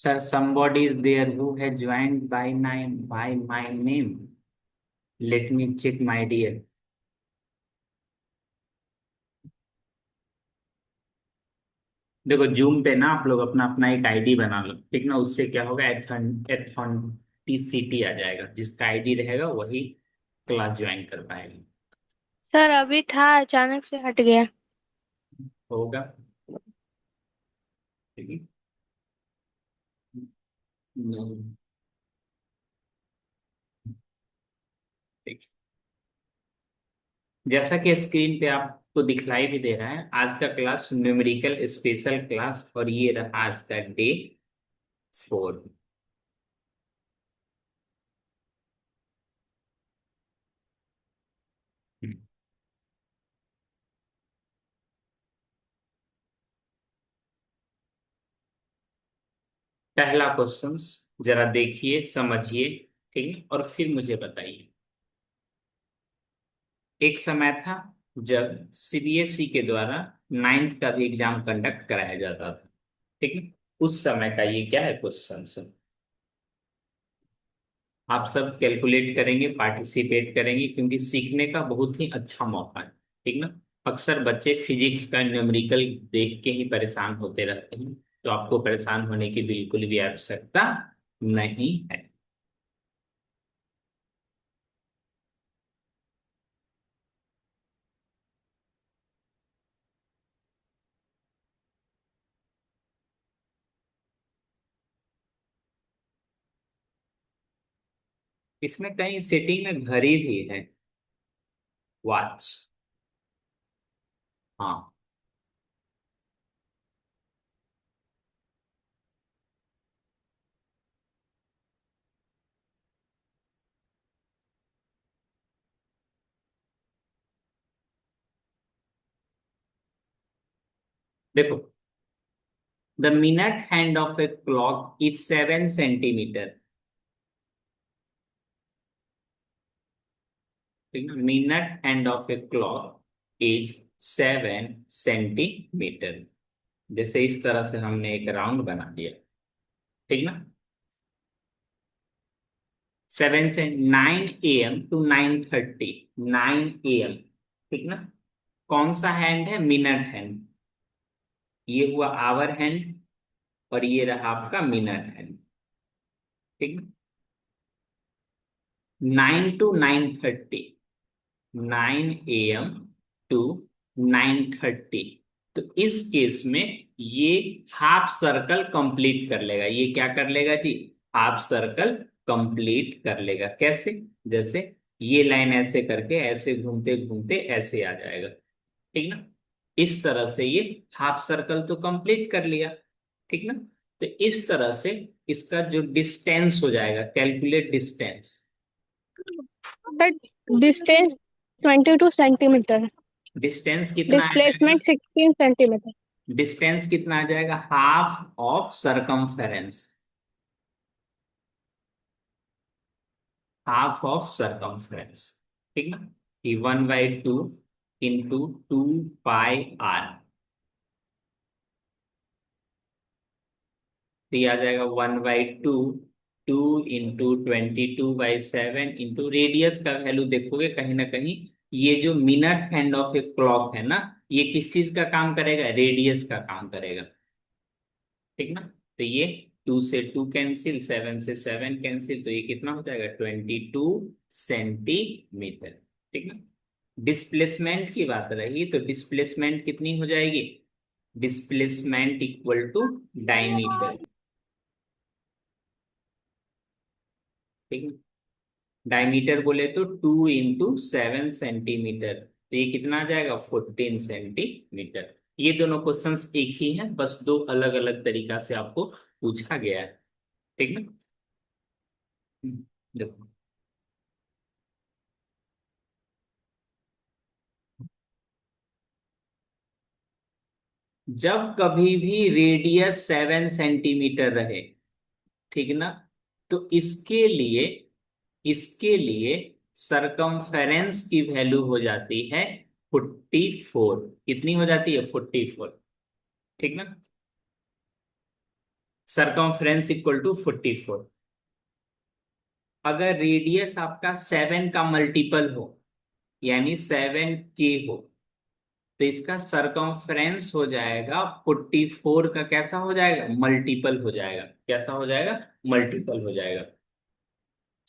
Sir, somebody is there who has joined by my name. Let me check, my dear. देखो, zoom पे ना आप लोग अपना अपना एक आईडी बना लो, ठीक ना। उससे क्या होगा, एथेंटिसिटी आ जाएगा। जिसका आईडी रहेगा वही क्लास ज्वाइन कर पाएगा। सर अभी था, अचानक से हट गया। होगा। ठीक है। नहीं, ठीक। जैसा कि स्क्रीन पे आपको दिखलाई भी दे रहा है, आज का क्लास न्यूमेरिकल स्पेशल क्लास, और ये रहा आज का डे 4। पहला क्वेश्चन जरा देखिए, समझिए, ठीक है, और फिर मुझे बताइए। एक समय था जब सीबीएसई के द्वारा 9th का भी एग्जाम कंडक्ट कराया जाता था, ठीक है। उस समय का ये क्या है क्वेश्चन। आप सब कैलकुलेट करेंगे, पार्टिसिपेट करेंगे, क्योंकि सीखने का बहुत ही अच्छा मौका है, ठीक ना। अक्सर बच्चे फिजिक्स का न्यूमेरिकल देख के ही परेशान होते रहते हैं, तो आपको परेशान होने की बिल्कुल भी आवश्यकता नहीं है। इसमें कहीं सेटिंग में घड़ी भी है, वॉच। हाँ, देखो, the minute hand of a clock is 7 centimetre. ठीक है, minute hand of a clock is 7 centimetre. जैसे इस तरह से हमने एक राउंड बना दिया, ठीक ना। 7 से 9 AM to 9:30, 9 AM, ठीक ना। कौन सा हैंड है, मिनट हैंड। ये हुआ आवर हैंड, और ये रहा आपका मिनट हैंड, ठीक ना। 9 to 9:30, 9 AM to 9:30। तो इस केस में ये हाफ सर्कल कंप्लीट कर लेगा। ये क्या कर लेगा जी, हाफ सर्कल कंप्लीट कर लेगा। कैसे, जैसे ये लाइन ऐसे करके ऐसे घूमते घूमते ऐसे आ जाएगा, ठीक ना। इस तरह से ये हाफ सर्कल तो कंप्लीट कर लिया, ठीक ना। तो इस तरह से इसका जो डिस्टेंस हो जाएगा, calculate distance. But distance 22 centimetre. Distance कितना आ जाएगा, डिस्प्लेसमेंट 16 सेंटीमीटर। डिस्टेंस कितना आ जाएगा, half of circumference. Half of circumference, ठीक ना। कि 1/2 into 2 पाई r। तो ये आ जाएगा 1/2, 2 into 22/7 इंटू रेडियस का वैल्यू देखोगे कहीं ना कहीं, ये जो minute hand of a clock है ना, ये किस चीज का काम करेगा, रेडियस का काम करेगा, ठीक ना। तो ये 2 से 2 कैंसिल, 7 से 7 कैंसिल, तो ये कितना हो जाएगा, 22 सेंटीमीटर, ठीक ना। डिस्प्लेसमेंट की बात रही तो डिस्प्लेसमेंट कितनी हो जाएगी, डिस्प्लेसमेंट इक्वल टू डायमीटर, ठीक है। डायमीटर बोले तो 2 into 7 सेंटीमीटर, तो ये कितना आ जाएगा, 14 सेंटीमीटर। ये दोनों क्वेश्चंस एक ही हैं, बस दो अलग अलग तरीका से आपको पूछा गया है, ठीक ना। देखो, जब कभी भी रेडियस 7 सेंटीमीटर रहे, ठीक ना, तो इसके लिए सरकमफेरेंस की वैल्यू हो जाती है 44। कितनी हो जाती है, 44, ठीक ना। Circumference equal to 44। अगर रेडियस आपका 7 का मल्टीपल हो, यानी 7K हो, तो इसका सरकमफ्रेंस हो जाएगा 44 का, कैसा हो जाएगा, मल्टीपल हो जाएगा। कैसा हो जाएगा, मल्टीपल हो जाएगा।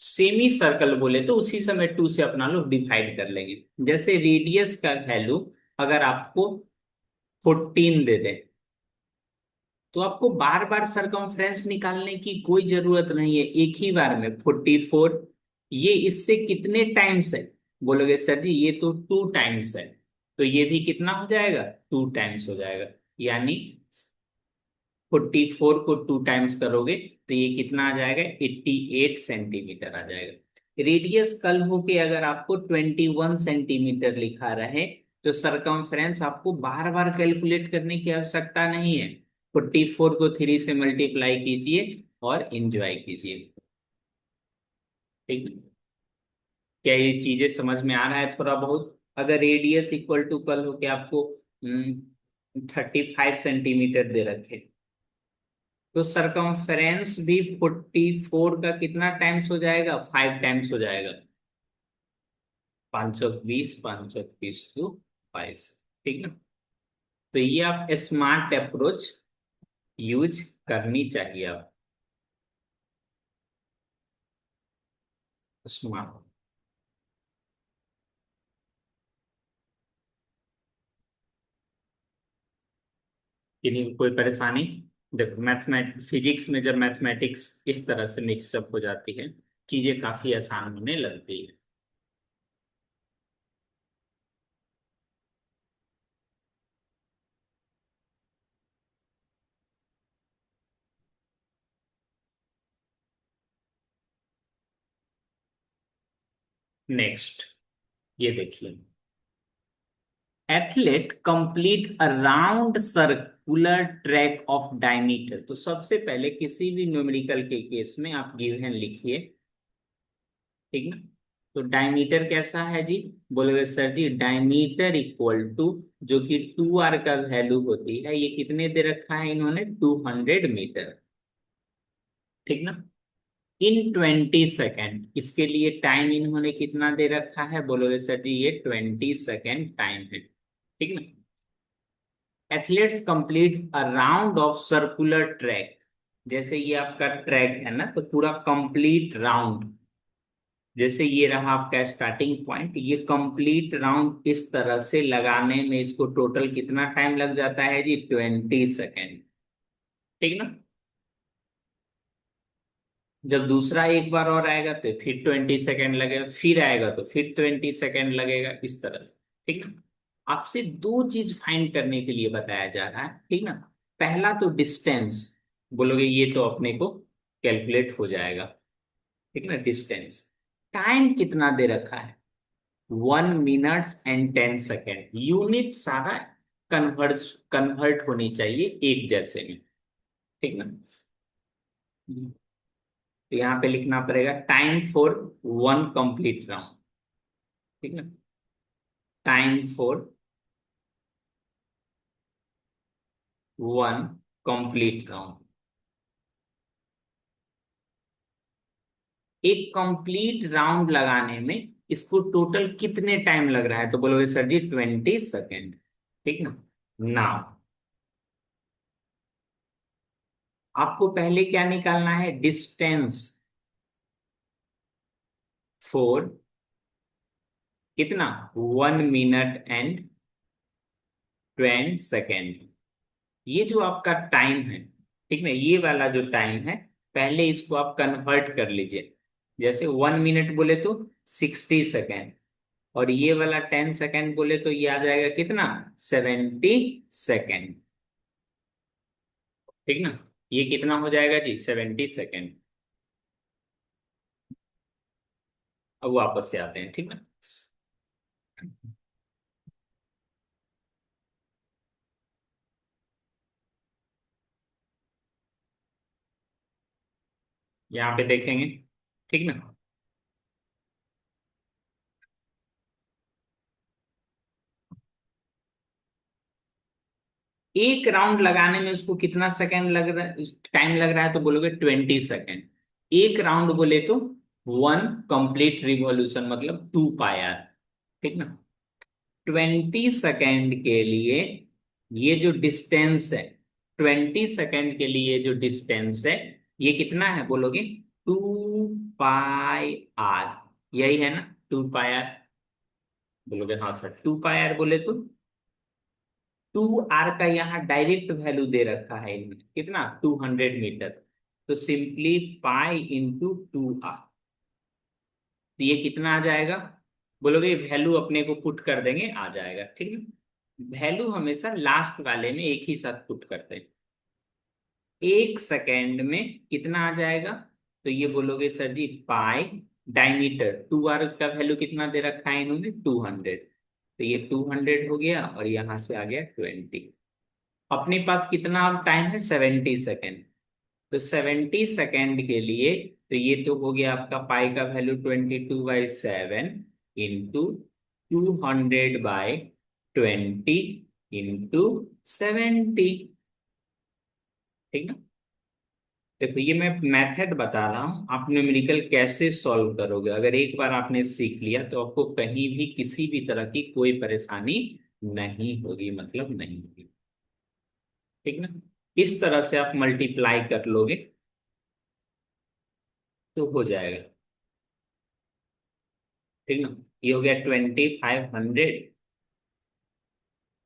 सेमी सर्कल बोले तो उसी समय 2 से अपना लोग डिवाइड कर लेंगे। जैसे रेडियस का वैल्यू अगर आपको 14 दे दे, तो आपको बार बार सरकमफ्रेंस निकालने की कोई जरूरत नहीं है, एक ही बार में 44। ये इससे कितने टाइम्स है, बोलोगे सर जी ये तो 2 टाइम्स है, तो ये भी कितना हो जाएगा, 2 टाइम्स हो जाएगा। यानी 44 को 2 टाइम्स करोगे तो ये कितना आ जाएगा, 88 सेंटीमीटर आ जाएगा। रेडियस कल हो के अगर आपको 21 सेंटीमीटर लिखा रहे, तो सरकमफ्रेंस आपको बार बार कैलकुलेट करने की आवश्यकता नहीं है। 44 को 3 से मल्टीप्लाई कीजिए और एंजॉय कीजिए। ठीक है? क्या ये चीजें समझ में आ रहा है थोड़ा बहुत? अगर रेडियस इक्वल टू कल हो के आपको 35 सेंटीमीटर दे रखे, तो सरकमफ्रेंस भी 44 का कितना टाइम्स हो जाएगा, 5 टाइम्स हो जाएगा। 5 20, 5 20 to 22। ठीक है? तो ये आप स्मार्ट अप्रोच यूज करनी चाहिए, आप स्मार्ट। किन्हीं को कोई परेशानी? देखो फिजिक्स में जब मैथमेटिक्स इस तरह से मिक्सअप हो जाती है, चीजें काफी आसान होने लगती है। नेक्स्ट, ये देखिए, athlete complete a round circular track of diameter. तो सबसे पहले किसी भी न्यूमेरिकल के केस में आप गिवन लिखिए। ठीक ना? तो डायमीटर कैसा है जी, बोलोगे सर जी डायमीटर इक्वल टू, जो कि 2r का वैल्यू होती है, ये कितने दे रखा है इन्होंने, 200 मीटर। ठीक ना? इन 20 सेकेंड, इसके लिए टाइम इन्होंने कितना दे रखा है, बोलोगे सर जी ये 20 सेकेंड टाइम है। ठीक ना? Athletes complete a round of circular track. जैसे ये आपका ट्रैक है ना, तो पूरा कंप्लीट राउंड, जैसे ये रहा आपका स्टार्टिंग पॉइंट, ये कंप्लीट राउंड इस तरह से लगाने में इसको टोटल कितना टाइम लग जाता है जी, 20 सेकेंड। ठीक ना? जब दूसरा एक बार और आएगा तो फिर 20 सेकेंड लगेगा, फिर आएगा तो फिर 20 सेकेंड लगेगा, इस तरह से। ठीक ना? आपसे दो चीज फाइंड करने के लिए बताया जा रहा है। ठीक ना? पहला तो डिस्टेंस, बोलोगे ये तो अपने को कैलकुलेट हो जाएगा। ठीक ना? डिस्टेंस। टाइम कितना दे रखा है, 1 मिनट्स एंड 10 सेकेंड। यूनिट सारा कन्वर्ट कन्वर्ट होनी चाहिए एक जैसे में। ठीक ना? तो यहाँ पे लिखना पड़ेगा टाइम फॉर 1 कंप्लीट राउंड। ठीक ना? Time for 1 complete round. एक कंप्लीट राउंड लगाने में इसको टोटल कितने टाइम लग रहा है, तो बोलोगे सर जी 20 सेकेंड। ठीक ना? नाउ आपको पहले क्या निकालना है, डिस्टेंस फॉर कितना, 1 मिनट एंड 20 सेकेंड। ये जो आपका टाइम है, ठीक ना, ये वाला जो टाइम है, पहले इसको आप कन्वर्ट कर लीजिए। जैसे 1 मिनट बोले तो 60 सेकेंड, और ये वाला 10 सेकेंड बोले तो ये आ जाएगा कितना, 70 सेकेंड। ठीक ना? ये कितना हो जाएगा जी, 70 सेकेंड। अब वापस से आते हैं। ठीक ना? यहाँ पे देखेंगे। ठीक ना? एक राउंड लगाने में उसको कितना सेकंड लग रहा है, टाइम लग रहा है, तो बोलोगे 20 सेकंड। एक राउंड बोले तो 1 कंप्लीट रिवॉल्यूशन मतलब 2 पाई आर। ठीक ना। 20 सेकंड के लिए ये जो डिस्टेंस है, 20 सेकंड के लिए जो डिस्टेंस है, ये कितना है बोलोगे? 2 पाई आर। यही है ना, 2 पाई आर। बोलोगे हाँ सर, 2 पाई आर बोले तो 2 आर का यहाँ डायरेक्ट वैल्यू दे रखा है इन्होंने, कितना? 200 मीटर। तो सिंपली पाई इंटू 2 आर। तो ये कितना आ जाएगा? बोलोगे वैल्यू अपने को पुट कर देंगे, आ जाएगा। ठीक है। वैल्यू हमेशा लास्ट वाले में एक ही साथ पुट करते हैं। 1 सेकेंड में कितना आ जाएगा? तो ये बोलोगे सर जी पाई डायमीटर 2 आर का वैल्यू कितना दे रखा है इन्होंने? 200। तो ये 200 हो गया और यहां से आ गया 20। अपने पास कितना अब टाइम है? 70 सेकेंड। तो 70 सेकेंड के लिए तो ये तो हो गया आपका पाई का वैल्यू 22/7 इंटू 200/20 इंटू 70। ठीक ना। देखो ये मैं मेथड बता रहा हूं, आप न्यूमेरिकल कैसे सॉल्व करोगे। अगर एक बार आपने सीख लिया तो आपको कहीं भी किसी भी तरह की कोई परेशानी नहीं होगी, मतलब नहीं होगी। ठीक ना। इस तरह से आप मल्टीप्लाई कर लोगे तो हो जाएगा। ठीक ना। ये हो गया 2500,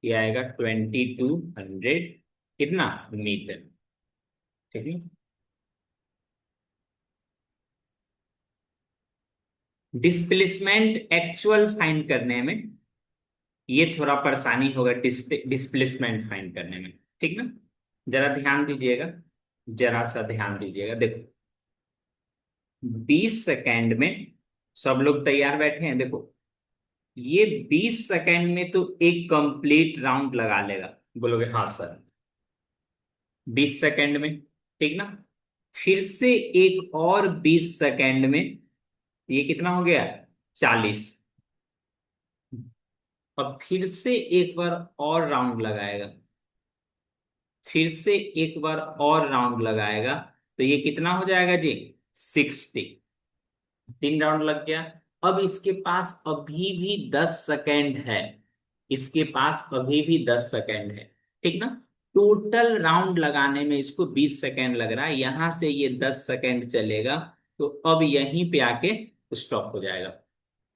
ये आएगा 2200 कितना मीटर। ठीक है। डिस्प्लेसमेंट एक्चुअल फाइंड करने में ये थोड़ा परेशानी होगा, डिस्प्लेसमेंट फाइंड करने में। ठीक ना। जरा ध्यान दीजिएगा, जरा सा ध्यान दीजिएगा। देखो 20 सेकेंड में सब लोग तैयार बैठे हैं। देखो ये 20 सेकेंड में तो एक कंप्लीट राउंड लगा लेगा। बोलोगे हाँ सर, 20 सेकेंड में। ठीक ना। फिर से एक और 20 सेकेंड में, ये कितना हो गया? 40। अब फिर से एक बार और राउंड लगाएगा, फिर से एक बार और राउंड लगाएगा, तो ये कितना हो जाएगा जी? 60। 3 राउंड लग गया। अब इसके पास अभी भी 10 सेकेंड है, इसके पास अभी भी 10 सेकेंड है। ठीक ना। टोटल राउंड लगाने में इसको 20 सेकेंड लग रहा है, यहां से ये 10 सेकेंड चलेगा, तो अब यहीं पे आके स्टॉप हो जाएगा।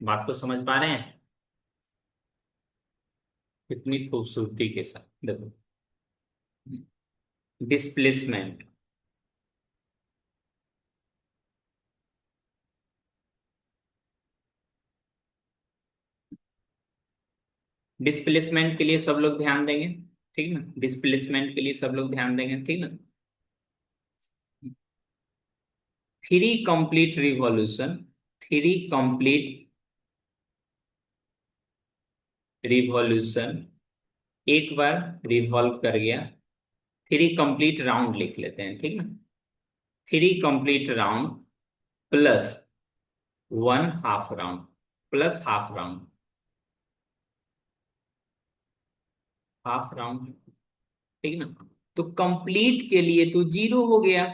बात को समझ पा रहे हैं? कितनी खूबसूरती के साथ देखो। डिस्प्लेसमेंट, डिस्प्लेसमेंट के लिए सब लोग ध्यान देंगे। ठीक ना। डिस्प्लेसमेंट के लिए सब लोग ध्यान देंगे। ठीक ना। 3 कंप्लीट रिवॉल्यूशन, 3 कंप्लीट रिवॉल्यूशन एक बार रिवॉल्व कर गया। 3 कंप्लीट राउंड लिख लेते हैं। ठीक ना। 3 complete round plus 1 half round, plus half round, half round. ठीक ना। तो कंप्लीट के लिए तो 0 हो गया,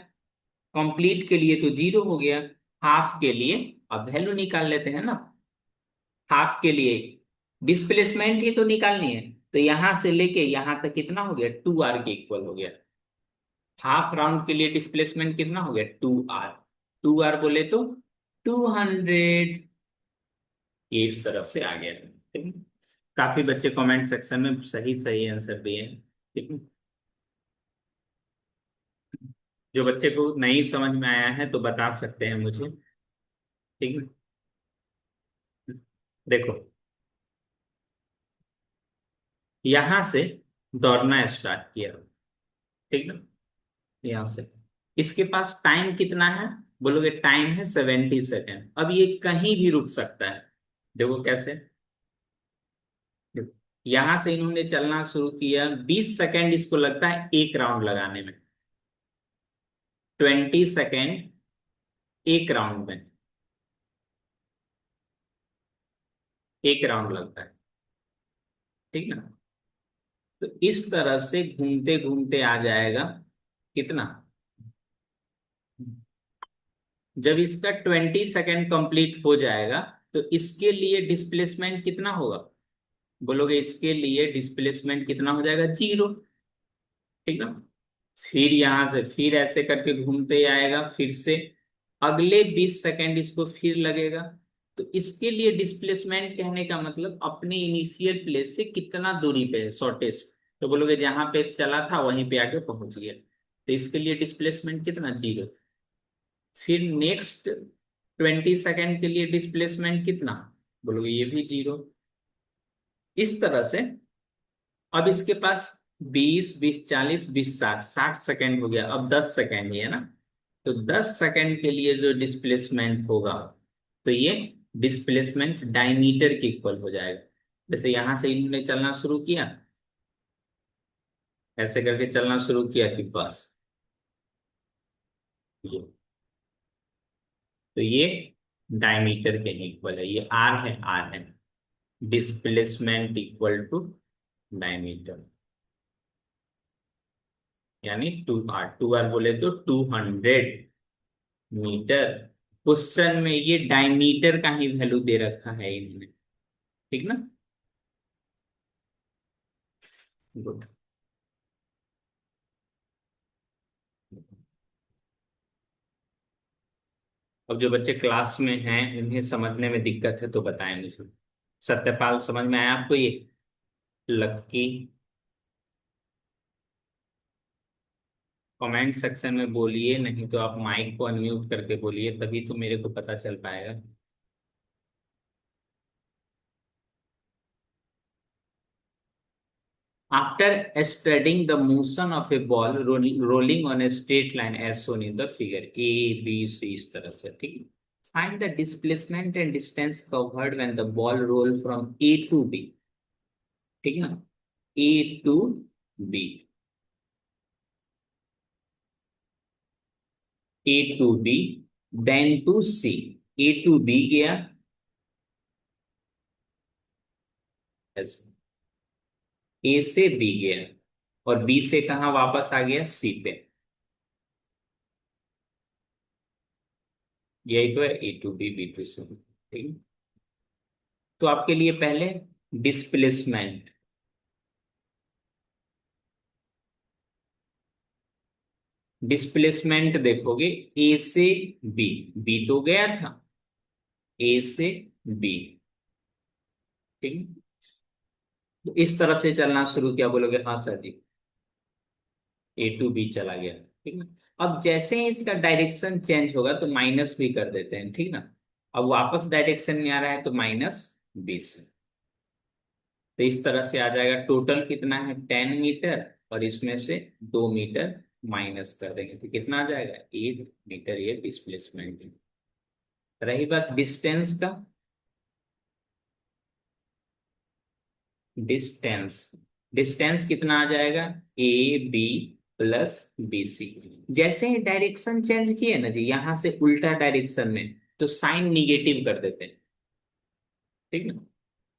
कंप्लीट के लिए तो 0 हो गया। हाफ के लिए अब वैल्यू निकाल लेते हैं ना। हाफ के लिए डिस्प्लेसमेंट ही तो निकालनी है, तो यहां से लेके यहां तक कितना हो गया? 2 आर के इक्वल हो गया। हाफ राउंड के लिए डिस्प्लेसमेंट कितना हो गया? 2 आर। 2 आर बोले तो 200। ये इस तरफ से आ गया। ठीक है? काफी बच्चे कमेंट सेक्शन में सही सही आंसर दिए हैं। ठीक है। जो बच्चे को नहीं समझ में आया है तो बता सकते हैं मुझे। ठीक है। देखो यहां से दौड़ना स्टार्ट किया। ठीक ना। यहां से इसके पास टाइम कितना है? बोलोगे टाइम है 70 सेकेंड। अब ये कहीं भी रुक सकता है। देखो कैसे। देखो, यहां से इन्होंने चलना शुरू किया, 20 सेकेंड इसको लगता है एक राउंड लगाने में। 20 सेकेंड एक राउंड में, एक राउंड लगता है। ठीक ना। तो इस तरह से घूमते घूमते आ जाएगा कितना। जब इसका 20 सेकेंड कंप्लीट हो जाएगा तो इसके लिए डिस्प्लेसमेंट कितना होगा, बोलोगे इसके लिए डिस्प्लेसमेंट कितना हो जाएगा, 0। ठीक ना। फिर यहां से फिर ऐसे करके घूमते आएगा, फिर से अगले 20 सेकेंड इसको फिर लगेगा। तो इसके लिए डिस्प्लेसमेंट कहने का मतलब अपने इनिशियल प्लेस से कितना दूरी पे है, शॉर्टेस्ट। तो बोलोगे जहां पे चला था वहीं पे आके पहुंच गया, तो इसके लिए डिस्प्लेसमेंट कितना, 0। फिर नेक्स्ट 20 सेकेंड के लिए डिस्प्लेसमेंट कितना, बोलोगे ये भी 0। इस तरह से अब इसके पास 20, 20, 40, 20, 60, 60 सेकेंड हो गया, अब 10 सेकेंड ही है ना। तो 10 सेकेंड के लिए जो डिस्प्लेसमेंट होगा, तो ये डिस्प्लेसमेंट डायमीटर के इक्वल हो जाएगा। जैसे यहां से इन्होंने चलना शुरू किया, ऐसे करके चलना शुरू किया कि बस ये, तो ये डायमीटर के इक्वल है, ये आर है। डिस्प्लेसमेंट इक्वल टू डायमीटर, यानी 2R बोले तो 200 मीटर। क्वेश्चन में ये डायमीटर का ही वैल्यू दे रखा है इन्होंने, ठीक ना। गुड। अब जो बच्चे क्लास में हैं उन्हें समझने में दिक्कत है तो बताएं मुझे। सत्यपाल समझ में आया आपको ये, लक्की, कमेंट सेक्शन में बोलिए, नहीं तो आप माइक को अनम्यूट करके बोलिए, तभी तो मेरे को पता चल पाएगा। After studying the motion of a ball rolling on a straight line as shown in the figure A, B, C, इस तरह से, ठीक है। Find the displacement and distance covered when the ball roll from A to B, ठीक है ना। A to B, A to B, then to C। A to B गया, A से B गया, और B से कहाँ वापस आ गया, C पे। यही तो है A to B, B to C, ठीक है। तो आपके लिए पहले डिस्प्लेसमेंट, डिस्प्लेसमेंट देखोगे ए से बी, बी तो गया था, ए से बी, ठीक है। तो इस तरफ से चलना शुरू किया, बोलोगे हाँ सर जी, ए टू बी चला गया, ठीक है। अब जैसे ही इसका डायरेक्शन चेंज होगा तो माइनस भी कर देते हैं, ठीक ना। अब वापस डायरेक्शन में आ रहा है तो -20। तो इस तरह से आ जाएगा, टोटल कितना है 10 मीटर, और इसमें से 2 मीटर माइनस कर देंगे तो कितना आ जाएगा, 8 मीटर, ये डिस्प्लेसमेंट है। रही बात डिस्टेंस का, डिस्टेंस, डिस्टेंस कितना आ जाएगा, A B plus B C. जैसे ही डायरेक्शन चेंज किए ना जी, यहां से उल्टा डायरेक्शन में, तो साइन निगेटिव कर देते हैं, ठीक ना।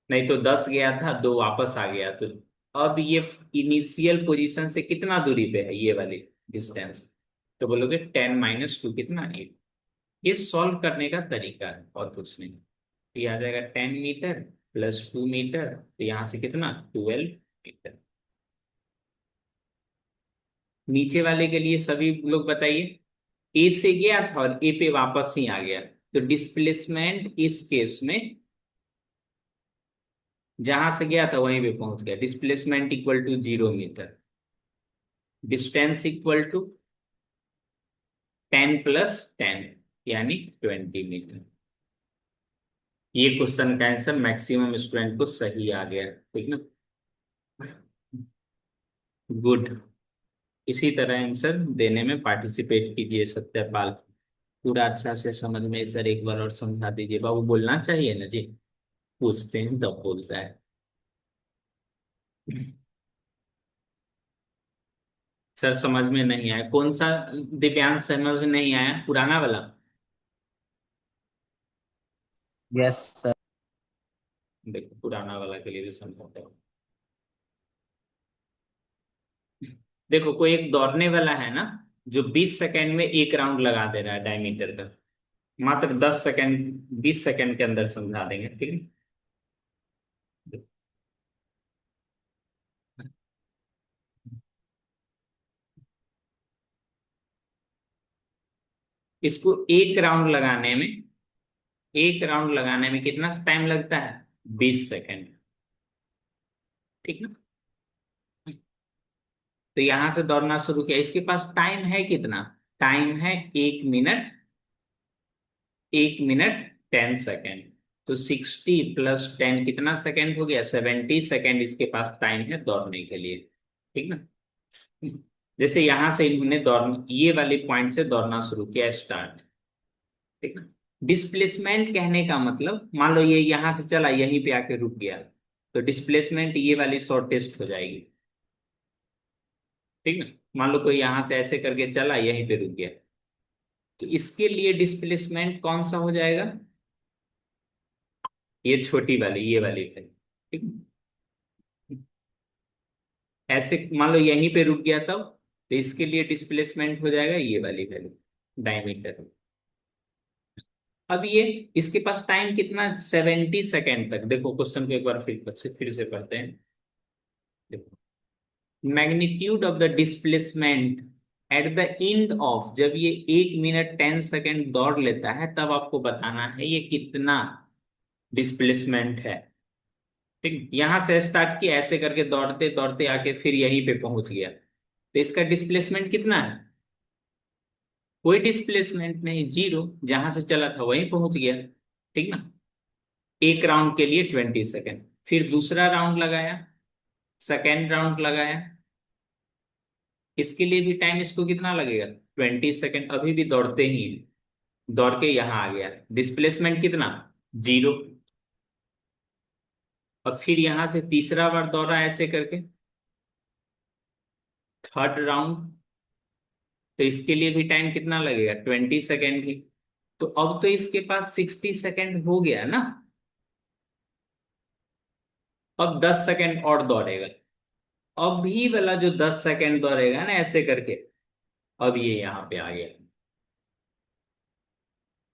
नहीं तो 10 गया था, 2 वापस आ गया, तो अब ये इनिशियल पोजीशन से कितना दूरी पे है ये वाली डिस्टेंस, तो बोलोगे 10 - 2 कितना, 8। ये सॉल्व करने का तरीका है और कुछ नहीं। तो ये आ जाएगा 10 मीटर प्लस 2 मीटर, तो यहां से कितना, 12 मीटर। नीचे वाले के लिए सभी लोग बताइए, ए से गया था और ए पे वापस ही आ गया, तो डिस्प्लेसमेंट इस केस में जहां से गया था वहीं पे पहुंच गया, displacement equal to 0 metre, distance equal to 10 + 10, यानी 20 मीटर। ये क्वेश्चन का आंसर मैक्सिमम स्टूडेंट को सही आ गया, ठीक ना। गुड। इसी तरह आंसर देने में पार्टिसिपेट कीजिए सत्यपाल, पूरा अच्छा से समझ में सर एक बार और समझा दीजिए, बाबू बोलना चाहिए ना जी, पूछते हैं तब बोलता है। सर समझ में नहीं आया, कौन सा दिव्यांश समझ में नहीं आया, पुराना वाला। Yes sir. देखो पुराना वाला के लिए भी समझाता हूँ। देखो कोई एक दौड़ने वाला है ना, जो 20 सेकंड में एक राउंड लगा दे रहा है डायमीटर का, मात्र 10 सेकंड 20 सेकंड के अंदर समझा देंगे, ठीक है। इसको एक राउंड लगाने में कितना टाइम लगता है? 20 सेकंड, ठीक ना। तो यहां से दौड़ना शुरू किया, इसके पास टाइम है कितना? टाइम है 1 मिनट, 1 मिनट 10 सेकेंड। तो 60 + 10 कितना सेकेंड हो गया? 70 सेकेंड इसके पास टाइम है दौड़ने के लिए, ठीक ना। जैसे यहां से इन्होंने दौड़ ये वाले पॉइंट से दौड़ना शुरू किया, स्टार्ट, ठीक ना। डिस्प्लेसमेंट कहने का मतलब, मान लो ये यहां से चला, यहीं पे आके रुक गया, तो डिस्प्लेसमेंट ये वाली शॉर्टेस्ट हो जाएगी, ठीक ना। मान लो कोई यहां से ऐसे करके चला, यहीं पे रुक गया, तो इसके लिए डिस्प्लेसमेंट कौन सा हो जाएगा? ये छोटी वाली, ये वाली है, ठीक। ऐसे मान लो यहीं पे रुक गया तब, तो इसके लिए डिस्प्लेसमेंट हो जाएगा ये वाली वैल्यू, डायमीटर। अब ये इसके पास टाइम कितना? 70 सेकेंड तक। देखो क्वेश्चन को एक बार फिर से पढ़ते हैं। देखो, magnitude of the displacement at the end of, जब ये 1 मिनट 10 सेकेंड दौड़ लेता है, तब आपको बताना है ये कितना डिस्प्लेसमेंट है, ठीक। यहां से स्टार्ट किया, ऐसे करके दौड़ते दौड़ते आके फिर यहीं पे पहुंच गया, तो इसका डिस्प्लेसमेंट कितना है? कोई डिस्प्लेसमेंट नहीं, जीरो। जहां से चला था वहीं पहुंच गया, ठीक ना। एक राउंड के लिए 20 सेकेंड, फिर दूसरा राउंड लगाया, सेकेंड राउंड लगाया, इसके लिए भी टाइम इसको कितना लगेगा? 20 सेकेंड। अभी भी दौड़ते ही हैं, दौड़ के यहां आ गया, डिस्प्लेसमेंट कितना? जीरो। और फिर यहां से तीसरा बार दौड़ा ऐसे करके, थर्ड राउंड, तो इसके लिए भी टाइम कितना लगेगा? 20 सेकेंड ही। तो अब तो इसके पास 60 सेकेंड हो गया ना। अब 10 सेकेंड और दौड़ेगा, अब भी वाला जो 10 सेकेंड दौड़ेगा ना ऐसे करके, अब ये यहां पे आ गया।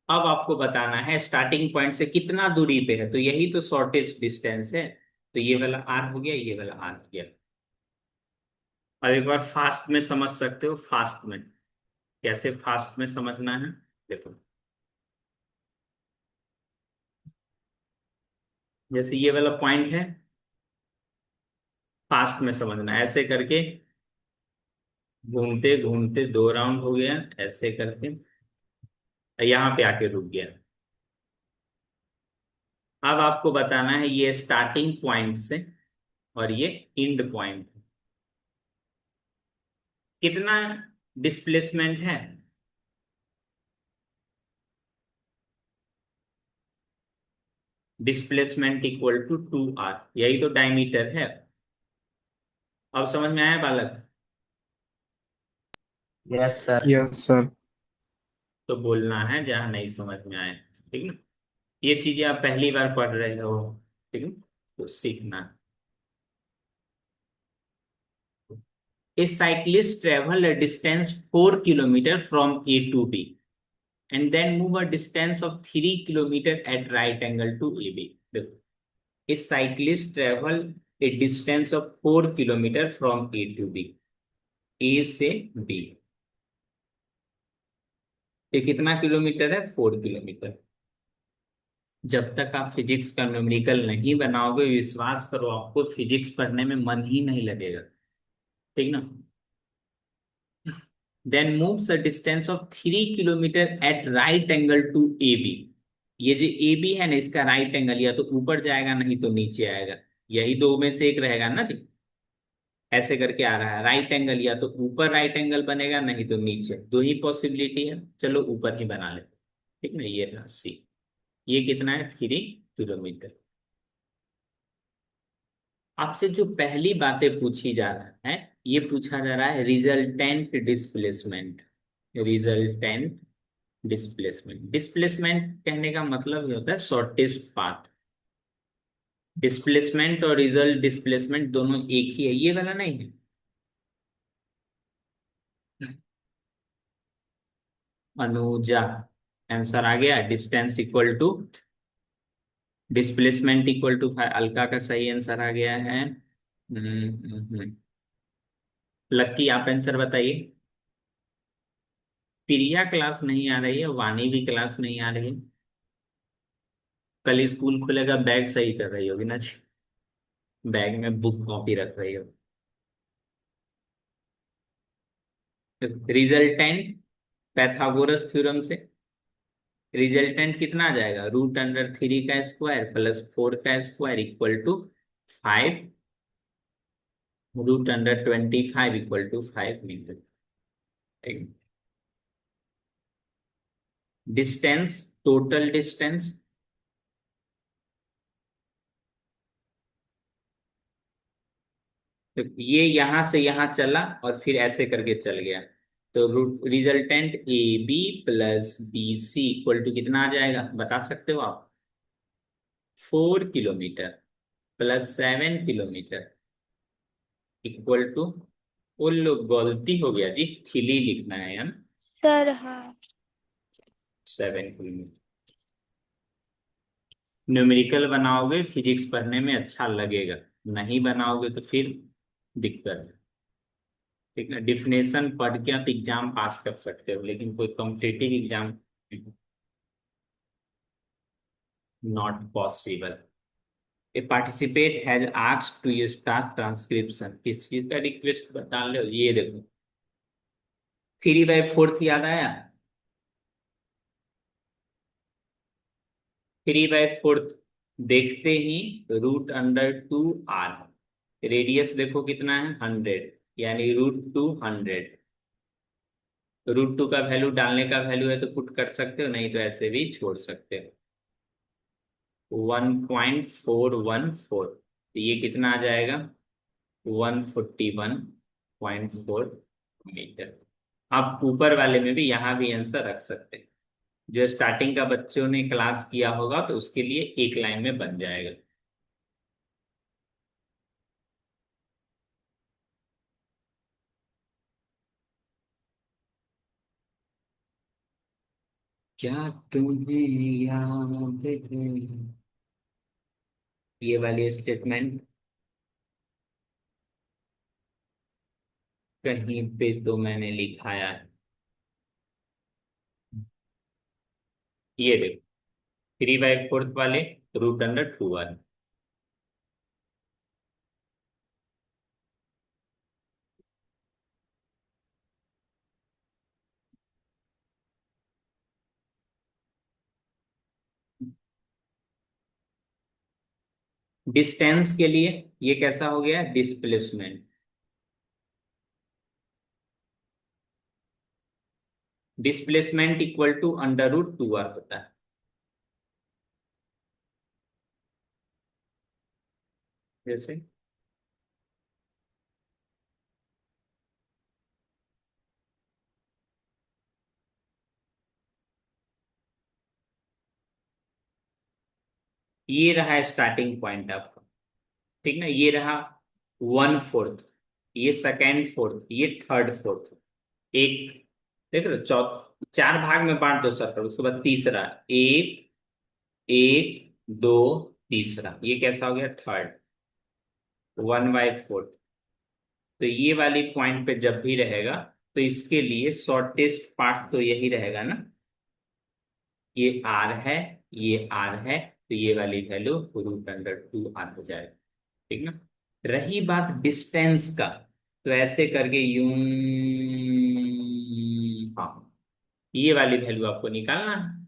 अब आपको बताना है स्टार्टिंग पॉइंट से कितना दूरी पे है, तो यही तो शॉर्टेस्ट डिस्टेंस है, तो ये वाला आर हो गया, ये वाला आर हो गया। अब एक बार फास्ट में समझ सकते हो, फास्ट में कैसे फास्ट में समझना है, देखो। जैसे ये वाला पॉइंट है, फास्ट में समझना है, ऐसे करके घूमते घूमते 2 राउंड हो गया, ऐसे करके यहां पे आके रुक गया। अब आपको बताना है ये स्टार्टिंग पॉइंट से और ये एंड पॉइंट कितना डिस्प्लेसमेंट है? डिस्प्लेसमेंट इक्वल टू 2r, यही तो डायमीटर है। अब समझ में आया बालक? Yes sir. Yes sir. तो बोलना है जहां नहीं समझ में आए, ठीक ना। ये चीजें आप पहली बार पढ़ रहे हो, ठीक है, तो सीखना। ए cyclist travel a distance 4 kilometer from A to B and then move a distance of 3 kilometer at right angle to AB. देखो, a cyclist travel a distance of 4 kilometer from A to B, A से B, ये कितना kilometre है? 4 kilometre. जब तक आप physics का numerical नहीं बनाओगे, विश्वास करो आपको फिजिक्स पढ़ने में मन ही नहीं लगेगा, ठीक ना। Then moves a distance of 3 kilometre at right angle to A B. ये जो ए बी है ना, इसका राइट एंगल या तो ऊपर जाएगा नहीं तो नीचे आएगा, यही दो में से एक रहेगा ना जी। ऐसे करके आ रहा है राइट एंगल, या तो ऊपर राइट एंगल बनेगा नहीं तो नीचे, दो ही पॉसिबिलिटी है, चलो ऊपर ही बना लेते, ठीक ना। ये रहा सी, ये कितना है? 3 किलोमीटर। आपसे जो पहली बातें पूछी जा रहा है, ये पूछा जा रहा है resultant displacement. Resultant displacement, displacement कहने का मतलब ये होता है शॉर्टेस्ट पाथ। डिस्प्लेसमेंट और रिजल्ट डिस्प्लेसमेंट दोनों एक ही है, ये वाला नहीं है। अनुजा। आंसर आ गया। Distance equal to displacement equal to 5। Alka का सही आंसर आ गया है। लक्की आप आंसर बताइए। प्रिया क्लास नहीं आ रही है, वानी भी क्लास नहीं आ रही है। कल स्कूल खुलेगा, बैग सही कर रही होगी ना जी। बैग में बुक कॉपी रख रही हो। रिजल्टेंट पैथागोरस थ्योरम से रिजल्टेंट कितना आ जाएगा? √3 का स्क्वायर प्लस 4 का square equal to 5। √25 equal to 5 metre. Distance, total distance, तो ये यहां से यहां चला और फिर ऐसे करके चल गया। तो resultant A B plus B C equal to कितना आ जाएगा बता सकते हो आप? 4 kilometre plus 7 kilometre equal to, वो लोग गलती हो गया जी, थिली लिखना है यार। सर हाँ। 7 किलोमीटर। न्यूमेरिकल बनाओगे फिजिक्स पढ़ने में अच्छा लगेगा, नहीं बनाओगे तो फिर दिक्कत है। ठीक है, डिफिनेशन पढ़ के आप एग्जाम पास कर सकते हो, लेकिन कोई competitive exam not possible. A participate has asked to start transcription. किस चीज का रिक्वेस्ट बता लो, ये देखो 3/4 याद आया? 3/4 देखते ही √2r। रेडियस देखो कितना है 100, यानी √200। √2 का वैल्यू डालने का वैल्यू है तो पुट कर सकते हो, नहीं तो ऐसे भी छोड़ सकते हो। 1.414, तो ये कितना आ जाएगा? 141.4 मीटर। आप ऊपर वाले में भी यहां भी आंसर रख सकते हैं। जो स्टार्टिंग का बच्चों ने क्लास किया होगा तो उसके लिए एक लाइन में बन जाएगा। क्या तुम्हें याद है, ये वाली स्टेटमेंट कहीं पे तो मैंने लिखाया है। ये देखो 3/4 वाले √2 वाले। डिस्टेंस के लिए ये कैसा हो गया? Displacement. Displacement equal to √2r होता है। जैसे ये रहा स्टार्टिंग पॉइंट आपका, ठीक ना? ये रहा 1/4, ये सेकेंड फोर्थ, ये थर्ड फोर्थ। एक देख लो, 4 भाग में बांट दो सर्कल, उसके बाद तीसरा, एक, एक, दो, तीसरा, ये कैसा हो गया? थर्ड। 1/4। तो ये वाली पॉइंट पे जब भी रहेगा तो इसके लिए शॉर्टेस्ट पार्ट तो यही रहेगा ना। ये आर है, ये आर है, तो ये वाली वैल्यू √2r हो जाएगा। ठीक ना? रही बात डिस्टेंस का, तो ऐसे करके यूं, हाँ, ये वाली वैल्यू आपको निकालना है।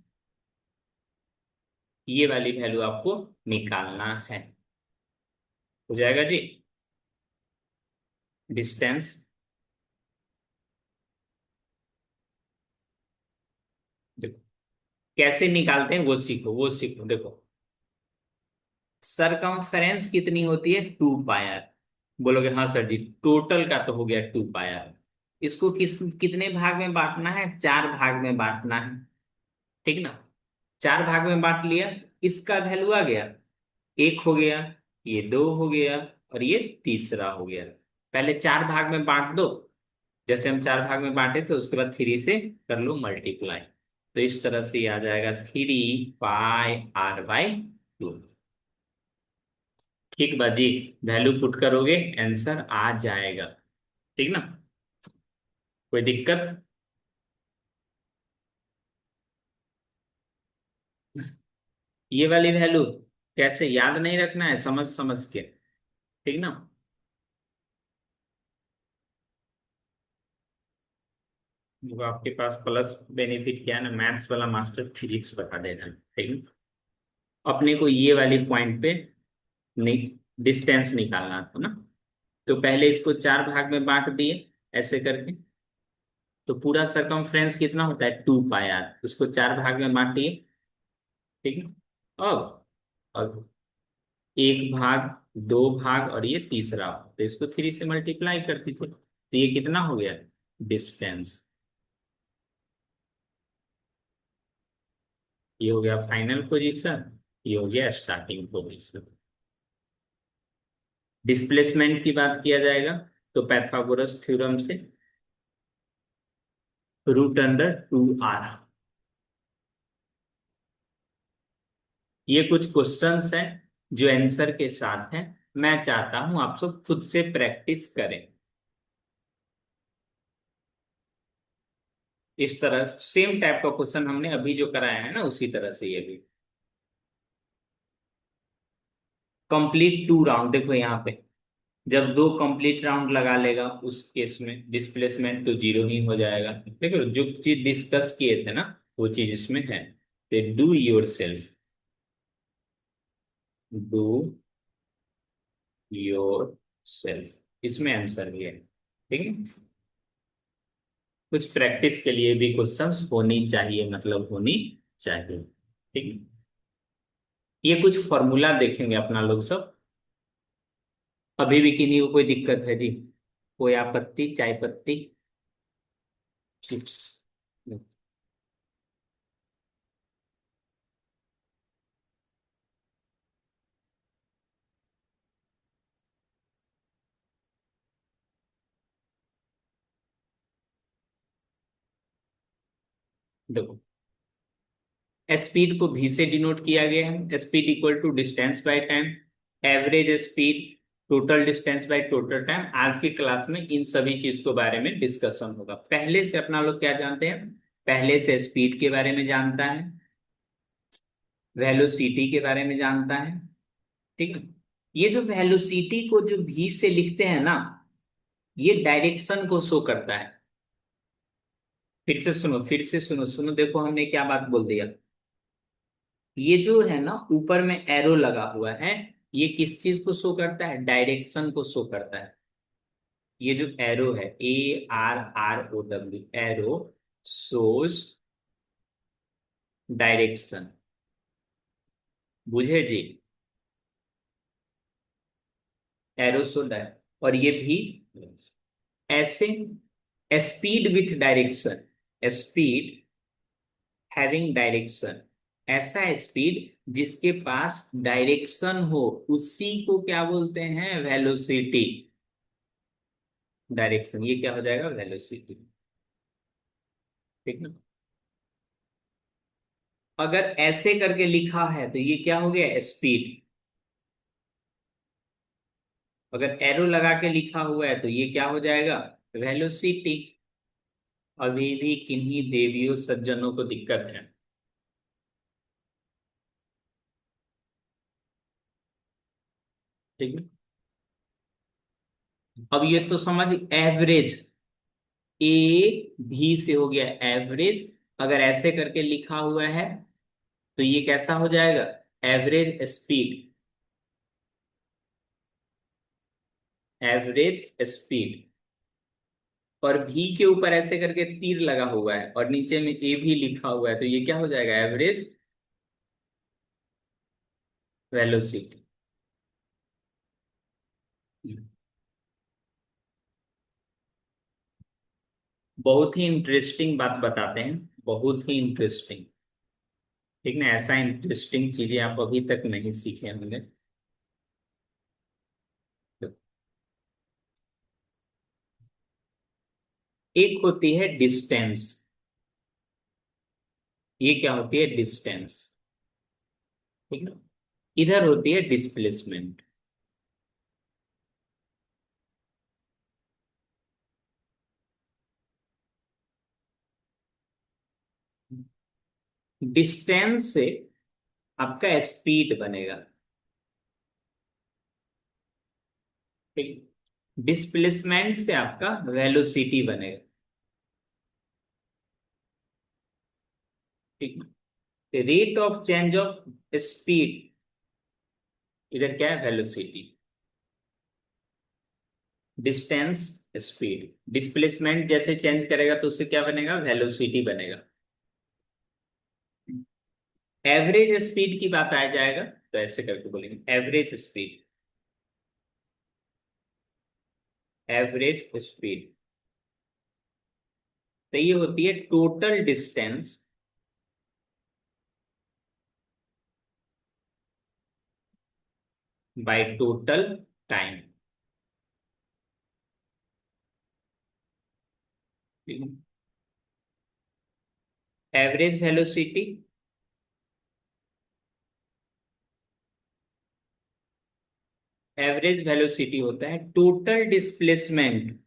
ये वाली वैल्यू आपको निकालना है। हो जाएगा जी। डिस्टेंस देखो कैसे निकालते हैं, वो सीखो, वो सीखो। देखो सरकमफेरेंस कितनी होती है? 2πr। बोलोगे हाँ सर जी, टोटल का तो हो गया 2πr। इसको कितने भाग में बांटना है? 4 भाग में बांटना है। ठीक ना? 4 भाग में बांट लिया, इसका वैल्यू आ गया, एक हो गया, ये दो हो गया, और ये तीसरा हो गया। पहले 4 भाग में बांट दो, जैसे हम 4 भाग में बांटे थे उसके बाद 3 से कर लो मल्टीप्लाई, तो इस तरह से ये आ जाएगा 3 पाई r/2। ठीक बाजी, वैल्यू पुट करोगे आंसर आ जाएगा। ठीक ना, कोई दिक्कत? ये वाली वैल्यू कैसे याद नहीं रखना है, समझ समझ के। ठीक ना, वो आपके पास प्लस बेनिफिट क्या है ना, मैथ्स वाला मास्टर फिजिक्स बता देगा। ठीक है, अपने को ये वाली पॉइंट पे डिस्टेंस निकालना था ना, तो पहले इसको 4 भाग में बांट दिए ऐसे करके, तो पूरा सरकमफ्रेंस कितना होता है 2 पाई r, उसको 4 भाग में बांटिए। ठीक है, अब 1 भाग, 2 भाग और ये तीसरा, तो इसको 3 से मल्टीप्लाई कर दीजिए, तो ये कितना हो गया डिस्टेंस। ये हो गया फाइनल पोजीशन, ये हो गया स्टार्टिंग पोजीशन। डिस्प्लेसमेंट की बात किया जाएगा तो पैथागोरस थ्योरम से √2r। ये कुछ क्वेश्चंस हैं जो आंसर के साथ हैं, मैं चाहता हूं आप सब खुद से प्रैक्टिस करें। इस तरह सेम टाइप का क्वेश्चन हमने अभी जो कराया है ना, उसी तरह से ये भी कंप्लीट 2 राउंड। देखो यहाँ पे जब 2 कंप्लीट राउंड लगा लेगा उस केस में डिस्प्लेसमेंट तो 0 ही हो जाएगा। देखो जो चीज डिस्कस किए थे ना वो चीज इसमें है, तो do your self, do your self, इसमें आंसर भी है। ठीक है, कुछ प्रैक्टिस के लिए भी क्वेश्चंस होनी चाहिए, मतलब होनी चाहिए। ठीक है, ये कुछ फॉर्मूला देखेंगे अपना लोग सब। अभी भी किन्हीं को कोई दिक्कत है जी? कोई आपत्ति? चाय पत्ती, चिप्स? देखो स्पीड को v से डिनोट किया गया है, speed equal to distance by time, average speed, total distance by total time. आज की क्लास में इन सभी चीज के बारे में डिस्कशन होगा। पहले से अपना लोग क्या जानते हैं, पहले से स्पीड के बारे में जानता है, वेलोसिटी के बारे में जानता है। ठीक है, ये जो वेलोसिटी को जो v से लिखते हैं ना, ये डायरेक्शन को शो करता है। फिर से सुनो, फिर से सुनो, सुनो देखो हमने क्या बात बोल दिया। ये जो है ना ऊपर में एरो लगा हुआ है, ये किस चीज को शो करता है, डायरेक्शन को शो करता है। ये जो एरो है ARROW, एरो शोज डायरेक्शन, बुझे जी? एरो शो डायरेक्शन, और ये भी ऐसे speed with direction, speed having direction, ऐसा स्पीड जिसके पास डायरेक्शन हो उसी को क्या बोलते हैं, वेलोसिटी। डायरेक्शन ये क्या हो जाएगा, वेलोसिटी। ठीक ना, अगर ऐसे करके लिखा है तो ये क्या हो गया, स्पीड। अगर एरो लगा के लिखा हुआ है तो ये क्या हो जाएगा, वेलोसिटी। अभी भी किन्हीं देवियों सज्जनों को दिक्कत है। ठीक है, अब ये तो समझ, एवरेज भी से हो गया एवरेज, अगर ऐसे करके लिखा हुआ है तो ये कैसा हो जाएगा, एवरेज स्पीड, एवरेज स्पीड। और भी के ऊपर ऐसे करके तीर लगा हुआ है और नीचे में ए भी लिखा हुआ है, तो ये क्या हो जाएगा, एवरेज वेलोसिटी। बहुत ही इंटरेस्टिंग बात बताते हैं, बहुत ही इंटरेस्टिंग। ठीक ना, ऐसा इंटरेस्टिंग चीजें आप अभी तक नहीं सीखे होंगे। एक होती है डिस्टेंस। ये क्या होती है? डिस्टेंस। ठीक है। इधर होती है डिस्प्लेसमेंट। डिस्टेंस से आपका स्पीड बनेगा। ठीक। डिस्प्लेसमेंट से आपका वेलोसिटी बनेगा। ठीक। Rate of change of speed, इधर क्या है? वेलोसिटी। Distance, speed. डिस्प्लेसमेंट जैसे चेंज करेगा तो उससे क्या बनेगा? वेलोसिटी बनेगा। एवरेज स्पीड की बात आ जाएगा तो ऐसे करके बोलेंगे एवरेज स्पीड। एवरेज स्पीड तो ये होती है total distance by total time. Average velocity, average velocity होता है टोटल डिस्प्लेसमेंट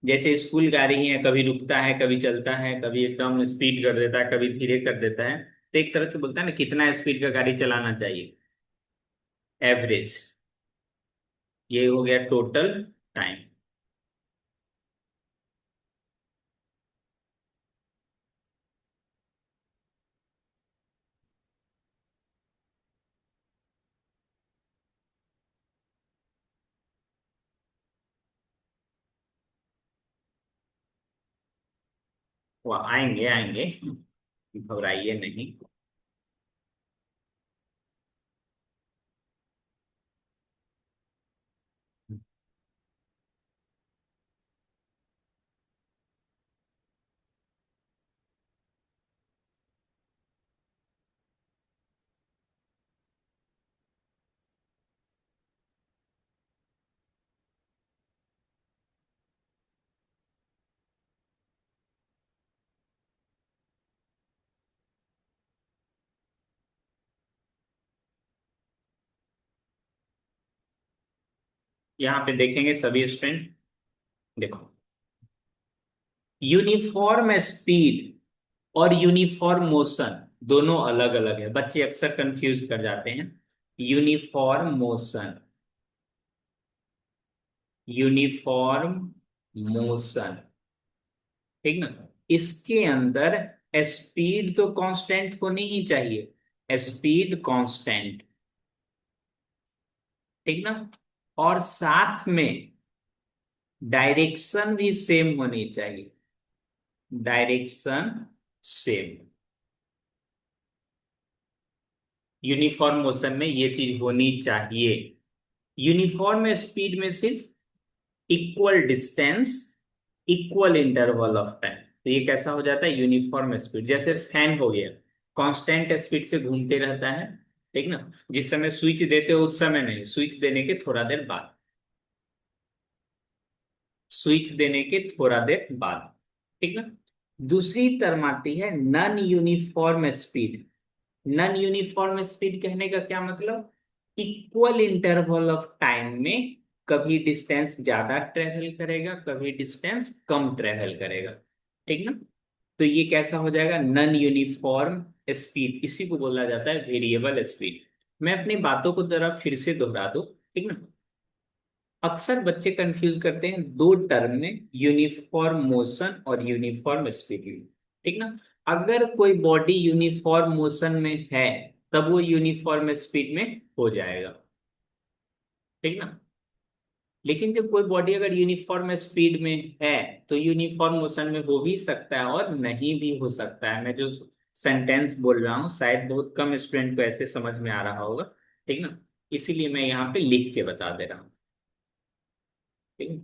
जैसे स्कूल गाड़ी है, कभी रुकता है, कभी चलता है, कभी एकदम स्पीड कर देता है, कभी धीरे कर देता है, तो एक तरह से बोलता है ना कितना स्पीड का गाड़ी चलाना चाहिए, एवरेज। ये हो गया टोटल टाइम। वो आएंगे आएंगे, घबराइए नहीं। यहाँ पे देखेंगे सभी स्टूडेंट, देखो यूनिफॉर्म स्पीड और यूनिफॉर्म मोशन दोनों अलग अलग है, बच्चे अक्सर कंफ्यूज कर जाते हैं। यूनिफॉर्म मोशन, यूनिफॉर्म मोशन, ठीक ना। इसके अंदर स्पीड तो कांस्टेंट होनी ही चाहिए, स्पीड कांस्टेंट, ठीक ना। और साथ में डायरेक्शन भी सेम होनी चाहिए, डायरेक्शन सेम। यूनिफॉर्म मोशन में ये चीज होनी चाहिए। यूनिफॉर्म स्पीड में सिर्फ equal distance, equal interval of time, तो ये कैसा हो जाता है? Uniform speed. जैसे फैन हो गया, कांस्टेंट स्पीड से घूमते रहता है, ठीक ना। जिस समय स्विच देते हो उस समय नहीं, स्विच देने के थोड़ा देर बाद, स्विच देने के थोड़ा देर बाद, ठीक ना। दूसरी टर्म आती है non uniform speed. Non uniform speed कहने का क्या मतलब? इक्वल इंटरवल ऑफ टाइम में कभी डिस्टेंस ज्यादा ट्रेवल करेगा, कभी डिस्टेंस कम ट्रेवल करेगा, ठीक ना। तो ये कैसा हो जाएगा? नॉन यूनिफॉर्म स्पीड, इसी को बोला जाता है वेरिएबल स्पीड। मैं अपनी बातों को जरा फिर से दोहरा दूं, ठीक ना। अक्सर बच्चे कंफ्यूज करते हैं दो टर्म में, यूनिफॉर्म मोशन और यूनिफॉर्म स्पीड, ठीक ना। अगर कोई बॉडी यूनिफॉर्म मोशन में है तब वो यूनिफॉर्म स्पीड में हो जाएगा, ठीक ना। लेकिन जब कोई बॉडी अगर यूनिफॉर्म स्पीड में है तो यूनिफॉर्म मोशन में हो भी सकता है और नहीं भी हो सकता है। मैं जो सेंटेंस बोल रहा हूँ शायद बहुत कम स्टूडेंट को ऐसे समझ में आ रहा होगा, ठीक ना। इसीलिए मैं यहाँ पे लिख के बता दे रहा हूँ, ठीक है।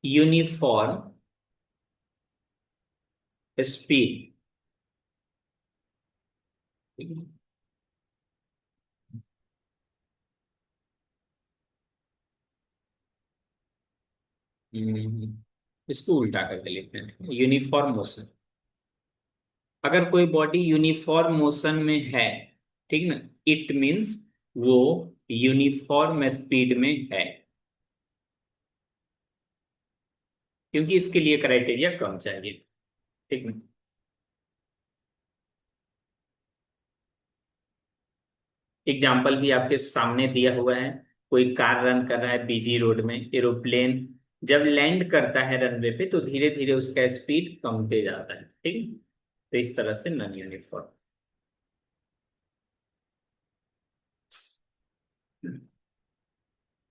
यूनिफॉर्म स्पीड, ठीक है, इसको उल्टा करके लिखते हैं, यूनिफॉर्म मोशन। अगर कोई बॉडी यूनिफॉर्म मोशन में है, ठीक ना, इट मीन्स वो यूनिफॉर्म स्पीड में है, क्योंकि इसके लिए क्राइटेरिया कम चाहिए। ठीक ना। एग्जाम्पल भी आपके सामने दिया हुआ है। कोई कार रन कर रहा है बीजी रोड में, एरोप्लेन जब लैंड करता है रनवे पे तो धीरे धीरे उसका स्पीड कमते जाता है। ठीक है? तो इस तरह से नॉन यूनिफॉर्म।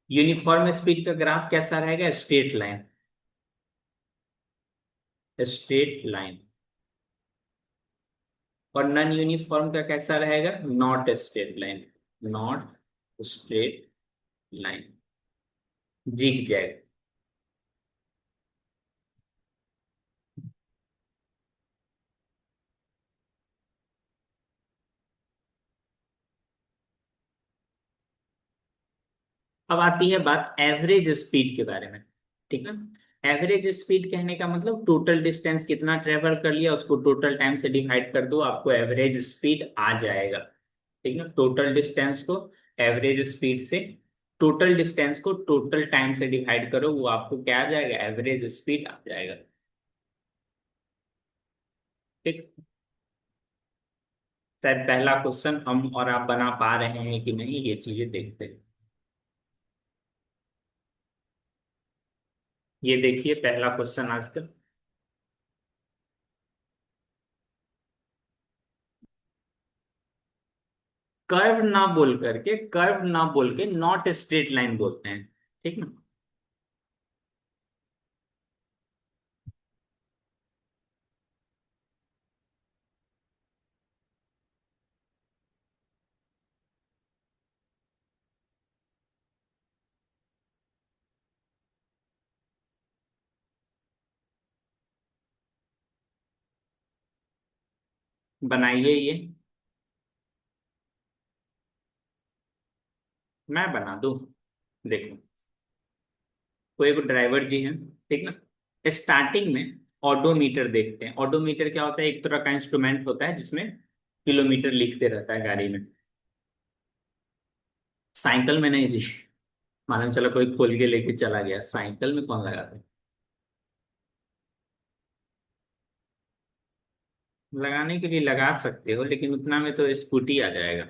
यूनिफॉर्म स्पीड का ग्राफ कैसा रहेगा? Straight line, straight line. और नॉन यूनिफॉर्म का कैसा रहेगा? Not straight line, not straight line, zigzag. अब आती है बात एवरेज स्पीड के बारे में। ठीक है। एवरेज स्पीड कहने का मतलब टोटल डिस्टेंस कितना ट्रेवल कर लिया उसको टोटल टाइम से डिवाइड कर दो, आपको एवरेज स्पीड आ जाएगा। ठीक है। टोटल डिस्टेंस को एवरेज स्पीड से, टोटल डिस्टेंस को टोटल टाइम से डिवाइड करो, वो आपको क्या आ जाएगा? एवरेज स्पीड आ जाएगा। ठीक। शायद पहला क्वेश्चन हम और आप बना पा रहे हैं कि नहीं, ये चीजें देखते हैं। ये देखिए पहला क्वेश्चन आज का। कर्व ना बोल के नॉट स्ट्रेट लाइन बोलते हैं। ठीक ना। बनाइए ये, मैं बना दूं। देखो, कोई एक ड्राइवर जी हैं, ठीक ना। स्टार्टिंग में ऑडोमीटर देखते हैं। ऑडोमीटर क्या होता है? एक तरह का इंस्ट्रूमेंट होता है जिसमें किलोमीटर लिखते रहता है गाड़ी में। साइकिल में नहीं जी। मालूम चलो कोई खोल के लेके चला गया, साइकिल में कौन लगाता है? लगाने के लिए लगा सकते हो, लेकिन उतना में तो स्कूटी आ जाएगा।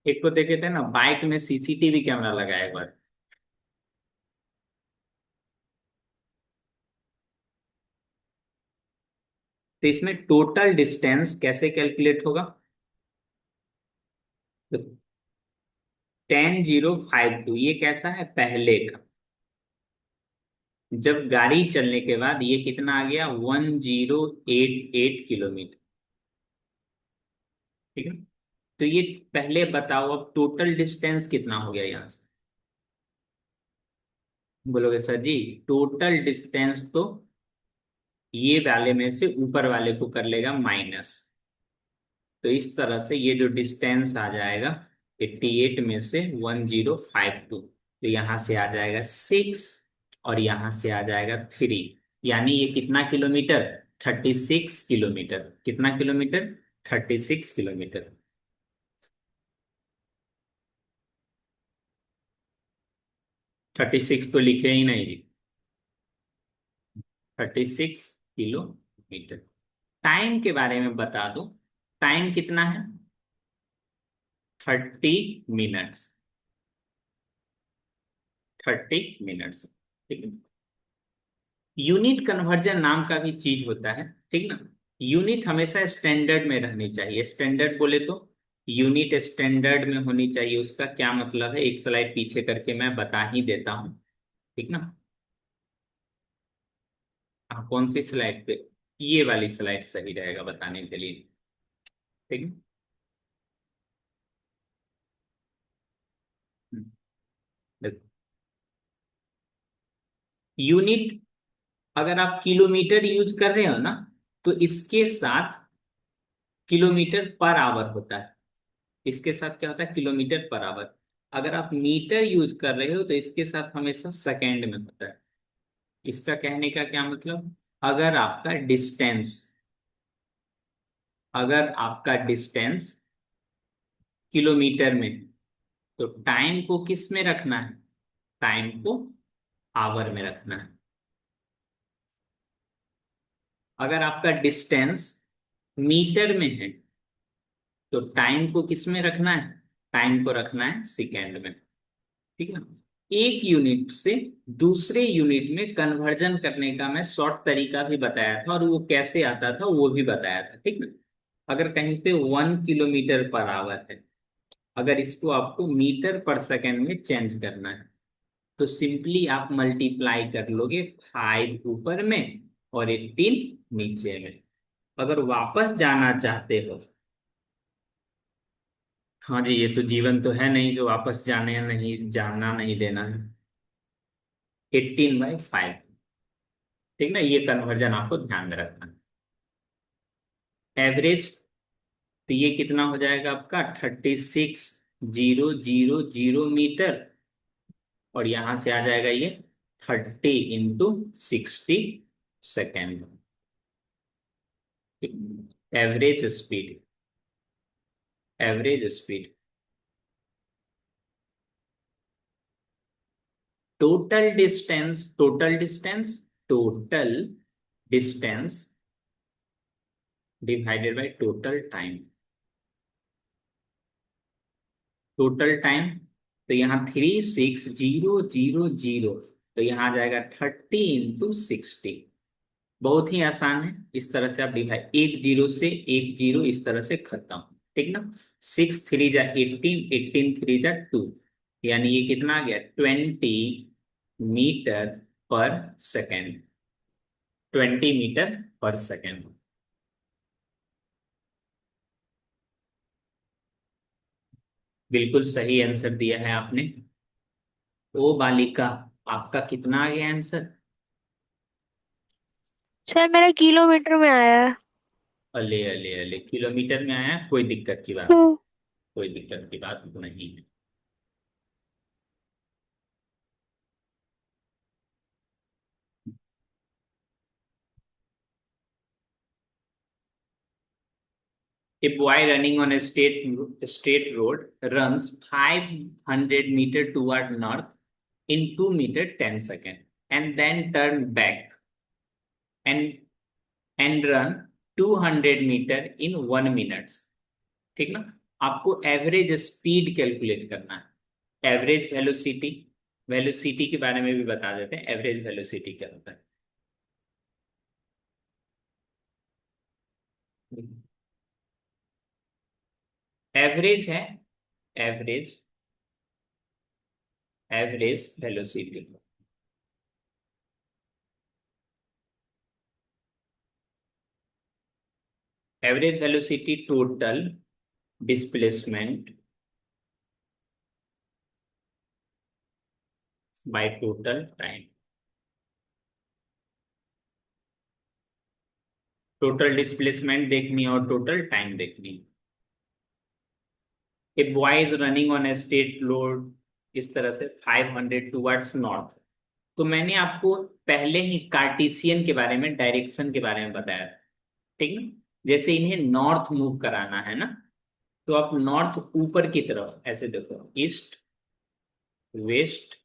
एक को देखे थे ना, बाइक में सीसीटीवी कैमरा लगाया एक बार। तो इसमें टोटल डिस्टेंस कैसे कैलकुलेट होगा? तो 10052 ये कैसा है? पहले का। जब गाड़ी चलने के बाद ये कितना आ गया? 1088 किलोमीटर। ठीक है। तो ये पहले बताओ, अब टोटल डिस्टेंस कितना हो गया यहां से? बोलोगे सर जी टोटल डिस्टेंस तो ये वाले में से ऊपर वाले को कर लेगा माइनस। तो इस तरह से ये जो डिस्टेंस आ जाएगा 88 में से 1052, तो यहां से आ जाएगा 6 और यहां से आ जाएगा 3। यानी ये कितना किलोमीटर? 36 किलोमीटर। कितना किलोमीटर? 36 किलोमीटर। 36 तो लिखे ही नहीं जी। 36 किलोमीटर। टाइम के बारे में बता दूं, टाइम कितना है? 30 मिनट्स। 30 मिनट्स। ठीक है। यूनिट कन्वर्जन नाम का भी चीज होता है। ठीक ना। यूनिट हमेशा स्टैंडर्ड में रहनी चाहिए। स्टैंडर्ड बोले तो यूनिट स्टैंडर्ड में होनी चाहिए। उसका क्या मतलब है, एक स्लाइड पीछे करके मैं बता ही देता हूं। ठीक ना। कौन सी स्लाइड पे? ये वाली स्लाइड सही रहेगा बताने के लिए। ठीक है। देखो, यूनिट अगर आप किलोमीटर यूज कर रहे हो ना, तो इसके साथ किलोमीटर पर आवर होता है। इसके साथ क्या होता है, किलोमीटर पर आवर। अगर आप मीटर यूज कर रहे हो तो इसके साथ हमेशा सेकेंड में होता है। इसका कहने का क्या मतलब, अगर आपका डिस्टेंस अगर आपका डिस्टेंस किलोमीटर में, तो टाइम को किस में रखना है, टाइम को आवर में रखना है। अगर आपका डिस्टेंस मीटर में है तो टाइम को किस में रखना है, टाइम को रखना है सेकेंड में। ठीक है ना। एक यूनिट से दूसरे यूनिट में कन्वर्जन करने का मैं शॉर्ट तरीका भी बताया था, और वो कैसे आता था वो भी बताया था। ठीक ना। अगर कहीं पे 1 किलोमीटर पर आवर है, अगर इसको आपको मीटर पर सेकेंड में चेंज करना है, तो सिंपली आप मल्टीप्लाई कर लोगे 5 ऊपर में और 18 नीचे में। अगर वापस जाना चाहते हो, हाँ जी, ये तो जीवन तो है नहीं जो वापस जाने नहीं, जाना नहीं देना है। 18/5। ठीक ना, ये कन्वर्जन आपको ध्यान में रखना है। एवरेज, तो ये कितना हो जाएगा आपका 36,000 मीटर, और यहां से आ जाएगा ये 30 × 60 second. Average speed, average speed. Total distance divided by total time. Total time, तो यहाँ 36,000, तो यहाँ आ जाएगा 30 × 60। बहुत ही आसान है, इस तरह से आप डिवाइड, एक जीरो से एक जीरो इस तरह से खत्म। ठीक ना। 6 3 × 18, 18 3 × 2, यानी ये कितना आ गया, 20 मीटर पर सेकेंड। 20 मीटर पर सेकेंड। बिल्कुल सही आंसर दिया है आपने। ओ बालिका, आपका कितना आ गया आंसर। सर मेरा किलोमीटर में आया है। अले अले अले, किलोमीटर में आया, कोई दिक्कत की बात, हम्म। कोई दिक्कत की बात नहीं है। A boy running on a straight road runs 500 meters toward north in 2 minutes 10 seconds, and then turn back and run 200 meters in 1 minute। ठीक ना। आपको एवरेज स्पीड कैलकुलेट करना है। एवरेज वेलोसिटी, वेलोसिटी के बारे में भी बता देते हैं, एवरेज वेलोसिटी क्या होता है। एवरेज है, average, average velocity. Average velocity total displacement bye total time. Total displacement देखनी है और टोटल टाइम देखनी है। A boy is running on a straight road, इस तरह से 500 टुवर्ड्स नॉर्थ। तो मैंने आपको पहले ही कार्टेशियन के बारे में, डायरेक्शन के बारे में बताया था। ठीक ना। जैसे इन्हें नॉर्थ मूव कराना है ना, तो आप नॉर्थ ऊपर की तरफ ऐसे देखो, ईस्ट वेस्ट,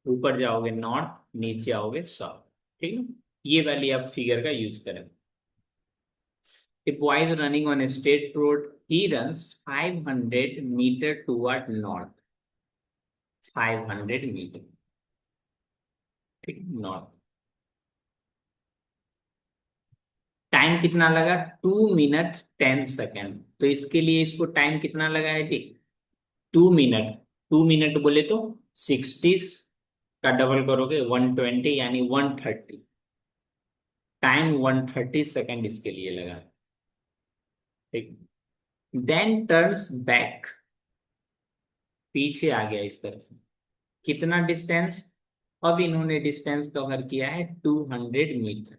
ऊपर जाओगे नॉर्थ, नीचे आओगे साउथ। ठीक है। ये वाली आप फिगर का यूज करें। A boy is running on a straight road. He runs 500 meters toward north. 500 metre, ठीक, नॉर्थ। टाइम कितना लगा, 2 मिनट 10 सेकेंड। तो इसके लिए इसको टाइम कितना लगा है जी, 2 मिनट। 2 मिनट बोले तो 60 का डबल करोगे 120, यानी 130। टाइम 130 सेकेंड इसके लिए लगा। ठीक। देन टर्न्स बैक, पीछे आ गया इस तरह से। कितना डिस्टेंस, अब इन्होंने डिस्टेंस कवर किया है 200 मीटर।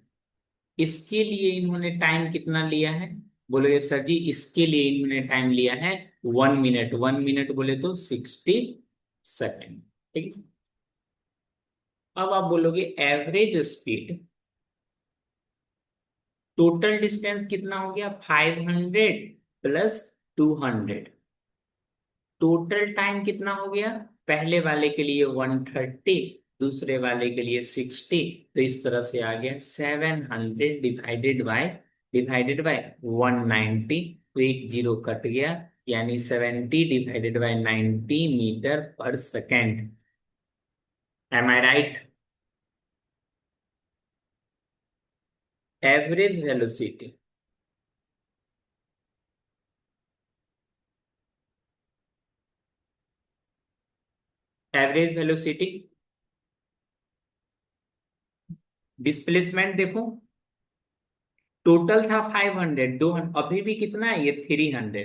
इसके लिए इन्होंने टाइम कितना लिया है, बोलोगे सर जी इसके लिए इन्होंने टाइम लिया है 1 मिनट, 1 मिनट बोले तो 60 सेकेंड। ठीक है। अब आप बोलोगे एवरेज स्पीड, टोटल डिस्टेंस कितना हो गया 500 प्लस 200, टोटल टाइम कितना हो गया, पहले वाले के लिए 130, दूसरे वाले के लिए 60, तो इस तरह से आ गया 700 डिवाइडेड बाय 190, तो एक जीरो कट गया, यानी 70 डिवाइडेड बाय 90 मीटर पर second. Am I right? Average velocity, average velocity, displacement देखो, टोटल था 500, 200, अभी भी कितना है ये 300,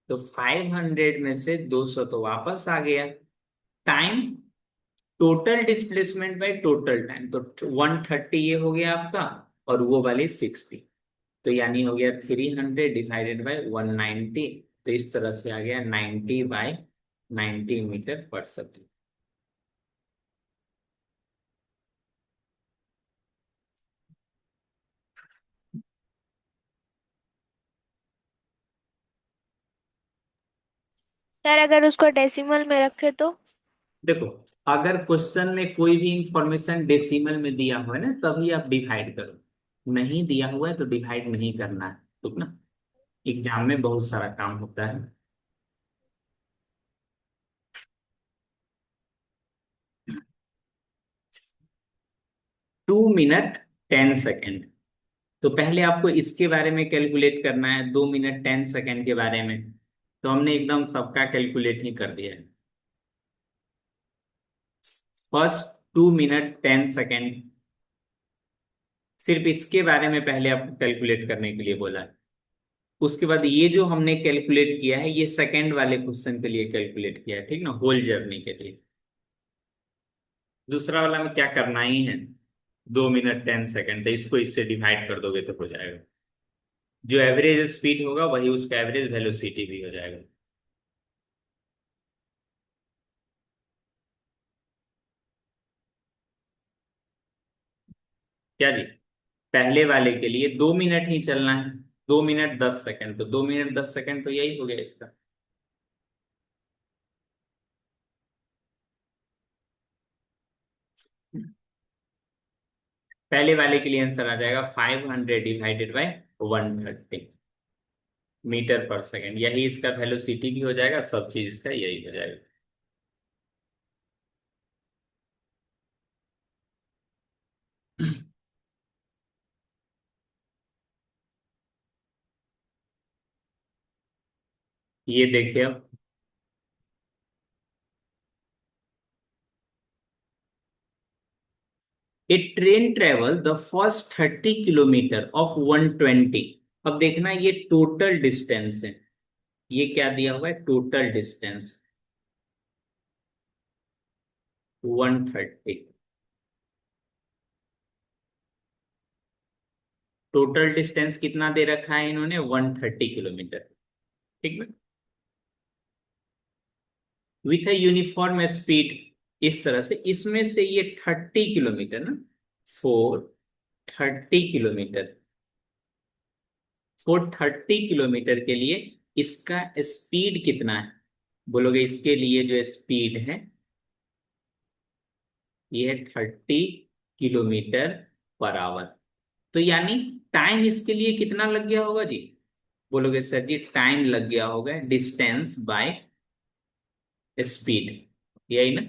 तो 500 में से 200 तो वापस आ गया। Time, total displacement bye total time, तो 130 ये हो गया आपका, और वो वाली 60, तो यानी हो गया 300 डिवाइडेड बाय 190, तो इस तरह से आ गया 90/90 मीटर पर सेकेंड। सर अगर उसको डेसिमल में रखे तो? देखो, अगर क्वेश्चन में कोई भी इंफॉर्मेशन डेसिमल में दिया हुआ है ना, तभी आप डिवाइड करो, नहीं दिया हुआ है तो डिवाइड नहीं करना है, ठीक ना। एग्जाम में बहुत सारा काम होता है। 2 मिनट 10 सेकेंड, तो पहले आपको इसके बारे में कैलकुलेट करना है, 2 मिनट 10 सेकेंड के बारे में, तो हमने एकदम सबका कैलकुलेट ही कर दिया है। फर्स्ट 2 मिनट 10 सेकेंड, सिर्फ इसके बारे में पहले आपको कैलकुलेट करने के लिए बोला है। उसके बाद ये जो हमने कैलकुलेट किया है, ये सेकंड वाले क्वेश्चन के लिए कैलकुलेट किया है, ठीक ना, होल जर्नी के लिए। दूसरा वाला में क्या करना ही है, 2 मिनट 10 सेकेंड, तो इसको इससे डिवाइड कर दोगे तो हो जाएगा, जो एवरेज स्पीड होगा वही उसका एवरेज वेलोसिटी भी हो जाएगा। क्या जी, पहले वाले के लिए 2 मिनट ही चलना है, 2 मिनट 10 सेकेंड, तो 2 मिनट 10 सेकेंड तो यही हो गया इसका। पहले वाले के लिए आंसर आ जाएगा 500 डिवाइडेड बाय 130 मीटर पर सेकेंड, यही इसका वेलोसिटी भी हो जाएगा, सब चीज इसका यही हो जाएगा। ये देखिए अब, a train travel the first 30 kilometre of 120, अब देखना ये टोटल डिस्टेंस है, ये क्या दिया हुआ है, टोटल डिस्टेंस 130, टोटल डिस्टेंस कितना दे रखा है इन्होंने 130 किलोमीटर, ठीक है, विथ अ यूनिफॉर्म स्पीड, इस तरह से इसमें से ये 30 किलोमीटर ना, 430 किलोमीटर, 430 किलोमीटर के लिए इसका स्पीड कितना है, बोलोगे इसके लिए जो स्पीड है ये है 30 किलोमीटर पर आवर, तो यानी टाइम इसके लिए कितना लग गया होगा जी, बोलोगे सर जी टाइम लग गया होगा डिस्टेंस बाय स्पीड, यही ना,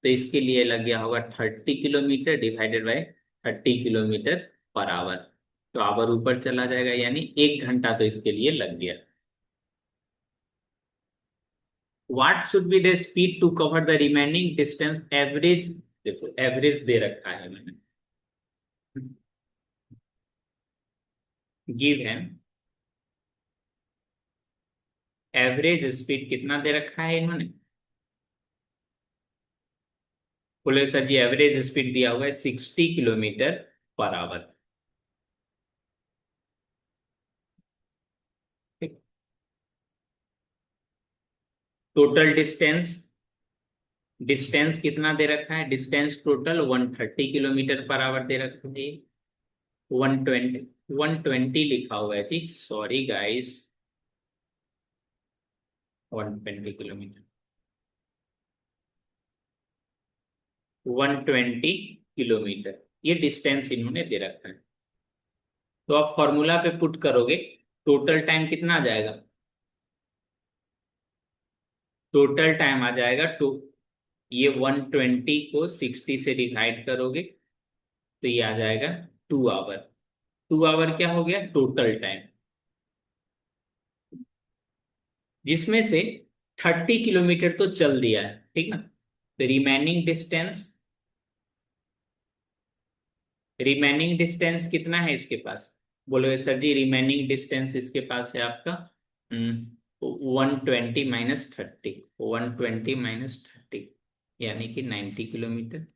तो इसके लिए लग गया होगा 30 kilometre divided by 30 kilometre per our, तो आवर ऊपर चला जाएगा, यानी 1 घंटा तो इसके लिए लग गया। What should be the speed to cover the remaining distance average, देखो एवरेज दे रखा है मैंने, गिव है एवरेज स्पीड कितना दे रखा है इन्होंने, बोले सर जी एवरेज स्पीड दिया हुआ है 60 kilometre per our, total distance, distance कितना दे रखा है, distance total 130 kilometre per hour दे रखा है। 120 लिखा हुआ है जी, सॉरी गाइस, 120 किलोमीटर, 120 किलोमीटर ये डिस्टेंस इन्होंने दे रखा है। तो आप फॉर्मूला पे पुट करोगे, टोटल टाइम कितना आ जाएगा, टोटल टाइम आ जाएगा टू, ये 120 को 60 से डिवाइड करोगे तो ये आ जाएगा 2 आवर। 2 आवर क्या हो गया, टोटल टाइम, जिसमें से 30 किलोमीटर तो चल दिया है, ठीक ना। तो रिमेनिंग डिस्टेंस कितना है इसके पास, बोलोगे सर जी रिमेनिंग डिस्टेंस इसके पास है आपका 120 - 30, 120 - 30 यानी कि 90 किलोमीटर।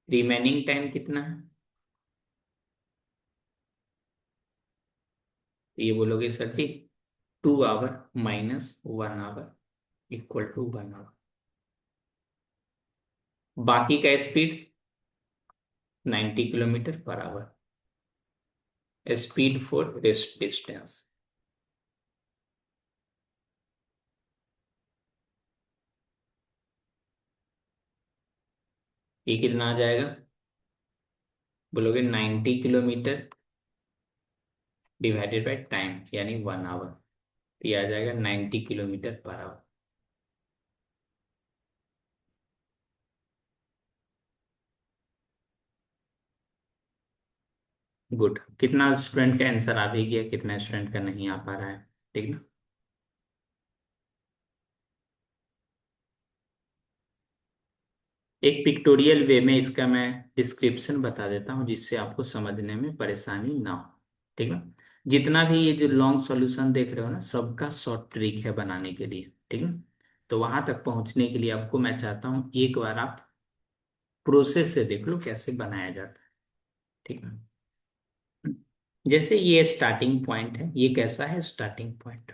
रिमेनिंग टाइम कितना है, तो ये बोलोगे सर जी 2 hour minus 1 hour equal to 1 hour. बाकी का speed 90 kilometre per hour, speed for rest distance. ये कितना आ जाएगा, बोलोगे 90 किलोमीटर डिवाइडेड बाय टाइम यानी 1 आवर, ये आ जाएगा 90 किलोमीटर पर आवर। गुड, कितना स्टूडेंट का आंसर आ भी गया, कितना स्टूडेंट का नहीं आ पा रहा है, ठीक ना। एक पिक्टोरियल वे में इसका मैं डिस्क्रिप्शन बता देता हूँ जिससे आपको समझने में परेशानी ना हो, ठीक ना। जितना भी ये जो लॉन्ग सॉल्यूशन देख रहे हो ना, सबका शॉर्ट ट्रिक है बनाने के लिए, ठीक ना। तो वहां तक पहुंचने के लिए आपको मैं चाहता हूँ एक बार आप प्रोसेस से देख लो कैसे बनाया जाता है, ठीक ना। जैसे ये स्टार्टिंग पॉइंट है, ये कैसा है स्टार्टिंग पॉइंट,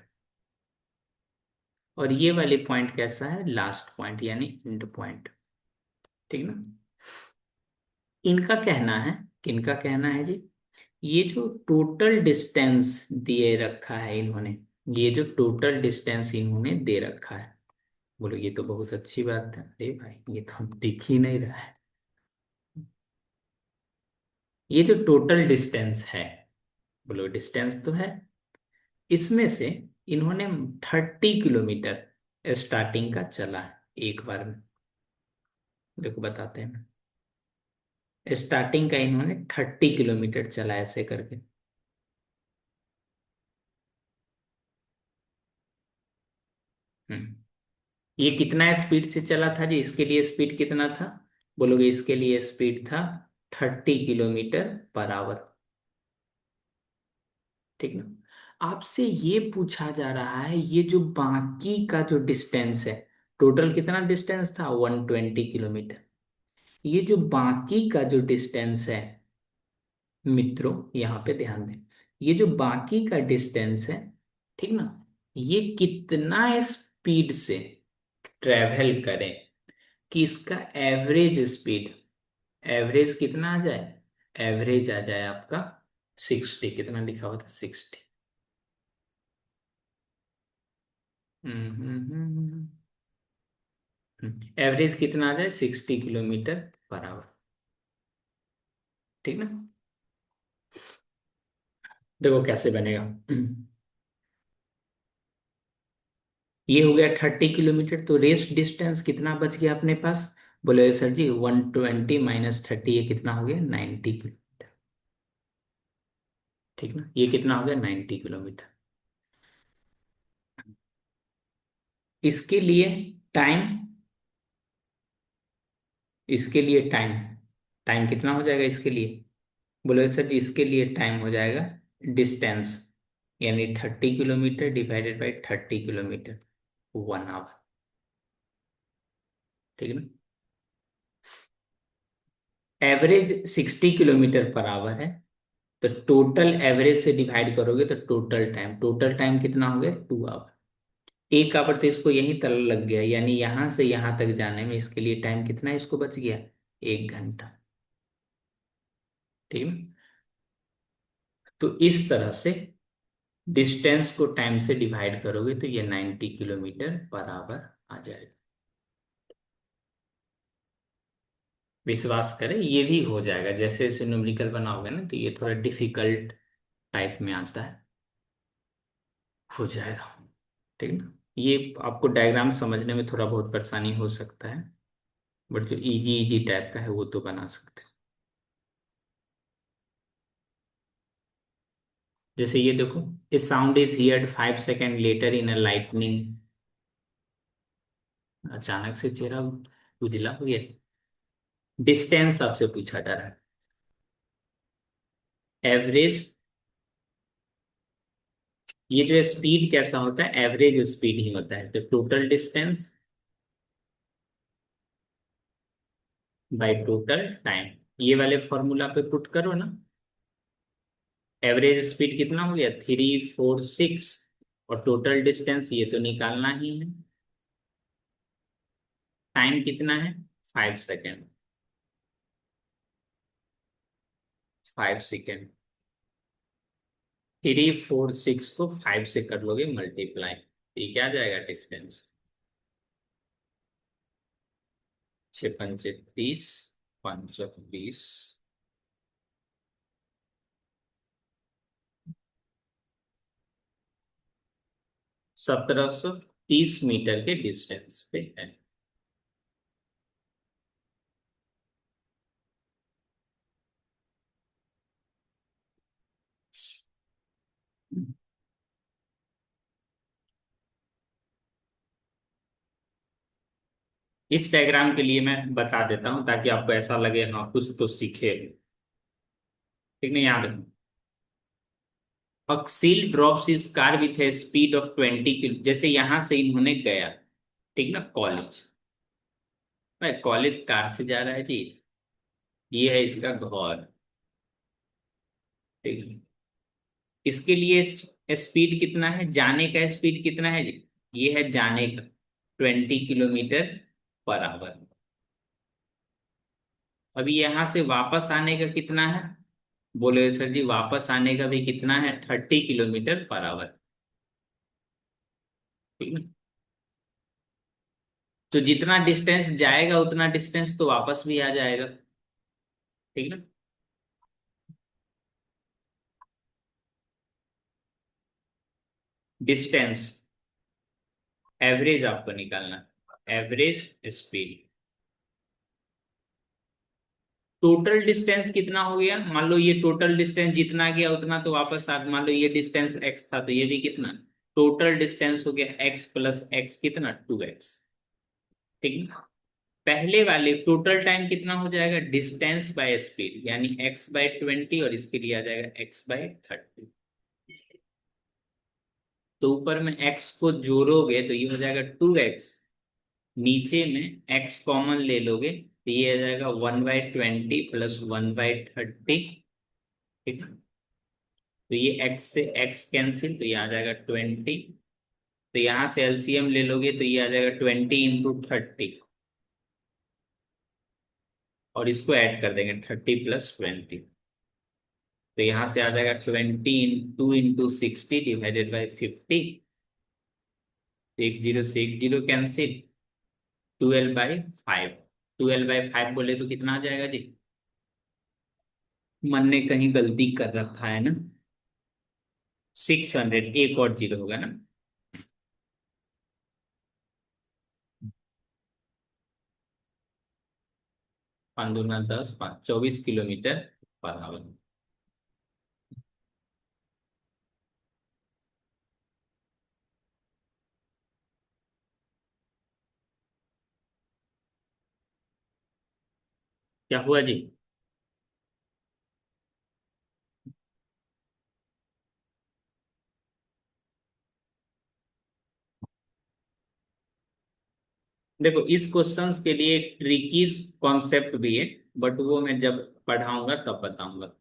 और ये वाले पॉइंट कैसा है लास्ट पॉइंट यानी एंड पॉइंट, ठीक ना। इनका कहना है, किनका कहना है जी, ये जो टोटल डिस्टेंस दिए रखा है इन्होंने, ये जो टोटल डिस्टेंस इन्होंने दे रखा है, बोलो ये तो बहुत अच्छी बात है, अरे भाई ये तो दिख ही नहीं रहा है। ये जो टोटल डिस्टेंस है, बोलो डिस्टेंस तो है, इसमें से इन्होंने 30 किलोमीटर स्टार्टिंग का चला है एक बार में। देखो बताते हैं, स्टार्टिंग का इन्होंने 30 किलोमीटर चला ऐसे करके। हम्म ये कितना स्पीड से चला था जी, इसके लिए स्पीड कितना था, बोलोगे इसके लिए स्पीड था 30 किलोमीटर पर आवर, ठीक ना। आपसे ये पूछा जा रहा है ये जो बाकी का जो डिस्टेंस है, टोटल कितना डिस्टेंस था 120 किलोमीटर, ये जो बाकी का जो डिस्टेंस है मित्रों, यहाँ पे ध्यान दें, ये जो बाकी का डिस्टेंस है, ठीक ना, ये कितना स्पीड से ट्रेवल करें कि इसका एवरेज स्पीड, एवरेज कितना आ जाए, एवरेज आ जाए आपका 60, कितना लिखा हुआ था 60। एवरेज कितना आ जाए 60 किलोमीटर पर आवर, ठीक ना। देखो कैसे बनेगा, ये हो गया 30 किलोमीटर, तो रेस्ट डिस्टेंस कितना बच गया अपने पास, बोले सर जी 120 - 30 ये कितना हो गया 90 किलोमीटर, ठीक ना, ये कितना हो गया 90 किलोमीटर। इसके लिए टाइम, इसके लिए टाइम, टाइम कितना हो जाएगा इसके लिए, बोले सर जी इसके लिए टाइम हो जाएगा डिस्टेंस यानी 30 kilometre divided by 30 kilometre, 1 hour, ठीक है ना। एवरेज 60 किलोमीटर पर आवर है, तो टोटल एवरेज से डिवाइड करोगे तो टोटल टाइम, टोटल टाइम कितना हो गया 2 आवर, एक आवर तो इसको यहीं तक लग गया, यानी यहां से यहां तक जाने में इसके लिए टाइम कितना इसको बच गया, 1 घंटा। ठीक है। तो इस तरह से डिस्टेंस को टाइम से डिवाइड करोगे तो ये 90 किलोमीटर पर आवर आ जाएगा। विश्वास करें ये भी हो जाएगा, जैसे जैसे न्यूमेरिकल बनाओगे ना तो ये थोड़ा डिफिकल्ट टाइप में आता है, हो जाएगा। ठीक है ना। ये आपको डायग्राम समझने में थोड़ा बहुत परेशानी हो सकता है, बट जो इजी इजी टाइप का है वो तो बना सकते हैं। जैसे ये देखो, a sound is heard 5 second later in a lightning. अचानक से चेहरा उजला हो गया। डिस्टेंस आपसे पूछा जा रहा है। एवरेज, ये जो स्पीड कैसा होता है, एवरेज स्पीड ही होता है, तो total distance by total time. ये वाले फॉर्मूला पे पुट करो ना। एवरेज स्पीड कितना हो गया, 346, और टोटल डिस्टेंस ये तो निकालना ही है। टाइम कितना है, 5 सेकेंड। 5 सेकेंड, 346 को 5 से कर लोगे मल्टीप्लाई, ये क्या आ जाएगा डिस्टेंस, 6 पंचे 30, 5 20, 1730 मीटर के डिस्टेंस पे है। इस डायग्राम के लिए मैं बता देता हूं ताकि आपको ऐसा लगे हाँ कुछ तो सीखे। ठीक नहीं, याद रखो। अक्सिल drops is car with a speed of 20 kilo, जैसे यहां से इन्होंने गया, ठीक ना, कॉलेज। भाई कॉलेज कार से जा रहा है जी, ये है इसका घर। ठीक है। इसके लिए स्पीड कितना है, जाने का स्पीड कितना है जी, ये है जाने का 20 किलोमीटर पर आवर। अभी यहां से वापस आने का कितना है, बोले सर जी वापस आने का भी कितना है, 30 किलोमीटर पर आवर। ठीक है। तो जितना डिस्टेंस जाएगा उतना डिस्टेंस तो वापस भी आ जाएगा। ठीक है ना। डिस्टेंस, एवरेज आपको निकालना, एवरेज स्पीड। टोटल डिस्टेंस कितना हो गया, मान लो ये टोटल डिस्टेंस जितना गया उतना तो वापस आ, मान लो ये डिस्टेंस एक्स था तो ये भी कितना, टोटल डिस्टेंस हो गया एक्स प्लस एक्स कितना, 2x। ठीक है। पहले वाले टोटल टाइम कितना हो जाएगा, डिस्टेंस बाय स्पीड, यानी x/20, और इसके लिए आ जाएगा x/30। तो ऊपर में x को जोड़ोगे तो ये हो जाएगा 2x, नीचे में x कॉमन ले लोगे तो ये आ जाएगा 1/20 प्लस 1/30। ठीक है। तो ये x से x कैंसिल, तो ये आ जाएगा 20। तो यहां से एलसीएम ले लोगे तो ये आ जाएगा 20 × 30, और इसको ऐड कर देंगे 30 + 20। तो यहां से आ जाएगा 20 × 2 × 60 डिवाइडेड बाई 50। एक जीरो से एक जीरो कैंसिल, 12/5। 12/5 बोले तो कितना आ जाएगा जी, मन ने कहीं गलती कर रखा है ना, 600, एक और जीरो होगा ना। 5×2 = 10, 5 24 किलोमीटर पर आवर। क्या हुआ जी, देखो इस क्वेश्चंस के लिए एक ट्रिकी कॉन्सेप्ट भी है, बट वो मैं जब पढ़ाऊंगा तब बताऊंगा।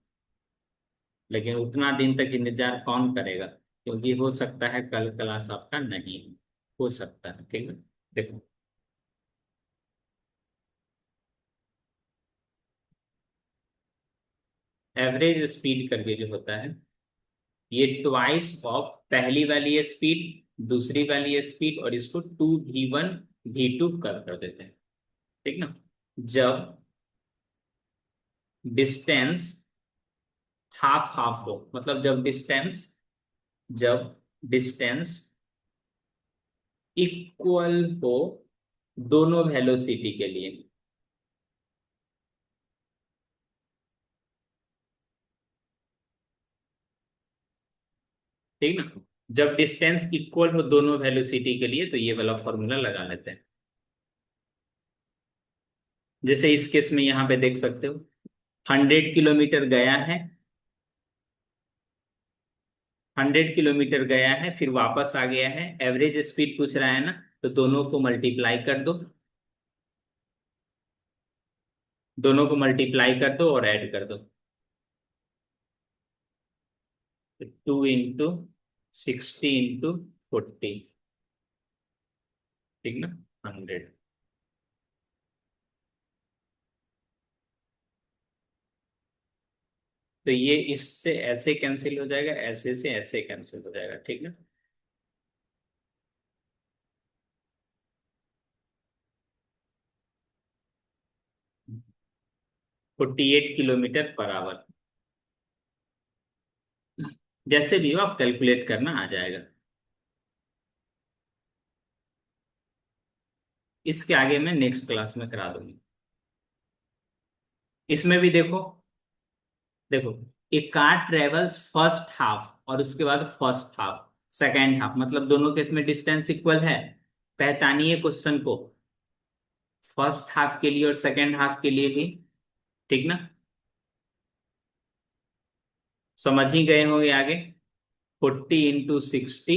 लेकिन उतना दिन तक इंतजार कौन करेगा, क्योंकि हो सकता है कल क्लास आपका नहीं हो। हो सकता है, ठीक है। देखो, एवरेज स्पीड करके जो होता है, ये ट्वाइस ऑफ पहली वाली स्पीड, दूसरी वाली स्पीड, और इसको 2v1 v2 कर देते हैं, ठीक ना। जब डिस्टेंस हाफ हाफ हो, मतलब जब डिस्टेंस इक्वल हो दोनों वेलोसिटी के लिए, ठीक ना। जब डिस्टेंस इक्वल हो दोनों वेलोसिटी के लिए, तो ये वाला फॉर्मूला लगा लेते हैं। जैसे इस केस में यहां पे देख सकते हो, 100 किलोमीटर गया है, 100 किलोमीटर गया है, फिर वापस आ गया है, एवरेज स्पीड पूछ रहा है ना, तो दोनों को मल्टीप्लाई कर दो, दोनों को मल्टीप्लाई कर दो और ऐड कर दो। 2 इंटू 60 इंटू 40, ठीक ना, 100। तो ये इससे ऐसे कैंसिल हो जाएगा, ऐसे से ऐसे कैंसिल हो जाएगा, ठीक ना। 48 किलोमीटर पर आवर, जैसे भी हो आप कैलकुलेट करना आ जाएगा। इसके आगे मैं नेक्स्ट क्लास में करा दूंगी। इसमें भी देखो, देखो, ए कार ट्रेवल्स फर्स्ट हाफ और उसके बाद फर्स्ट हाफ, सेकेंड हाफ, मतलब दोनों केस में डिस्टेंस इक्वल है। पहचानिए क्वेश्चन को, फर्स्ट हाफ के लिए और सेकेंड हाफ के लिए भी, ठीक ना। समझ ही गए होंगे आगे। 40 इंटू 60,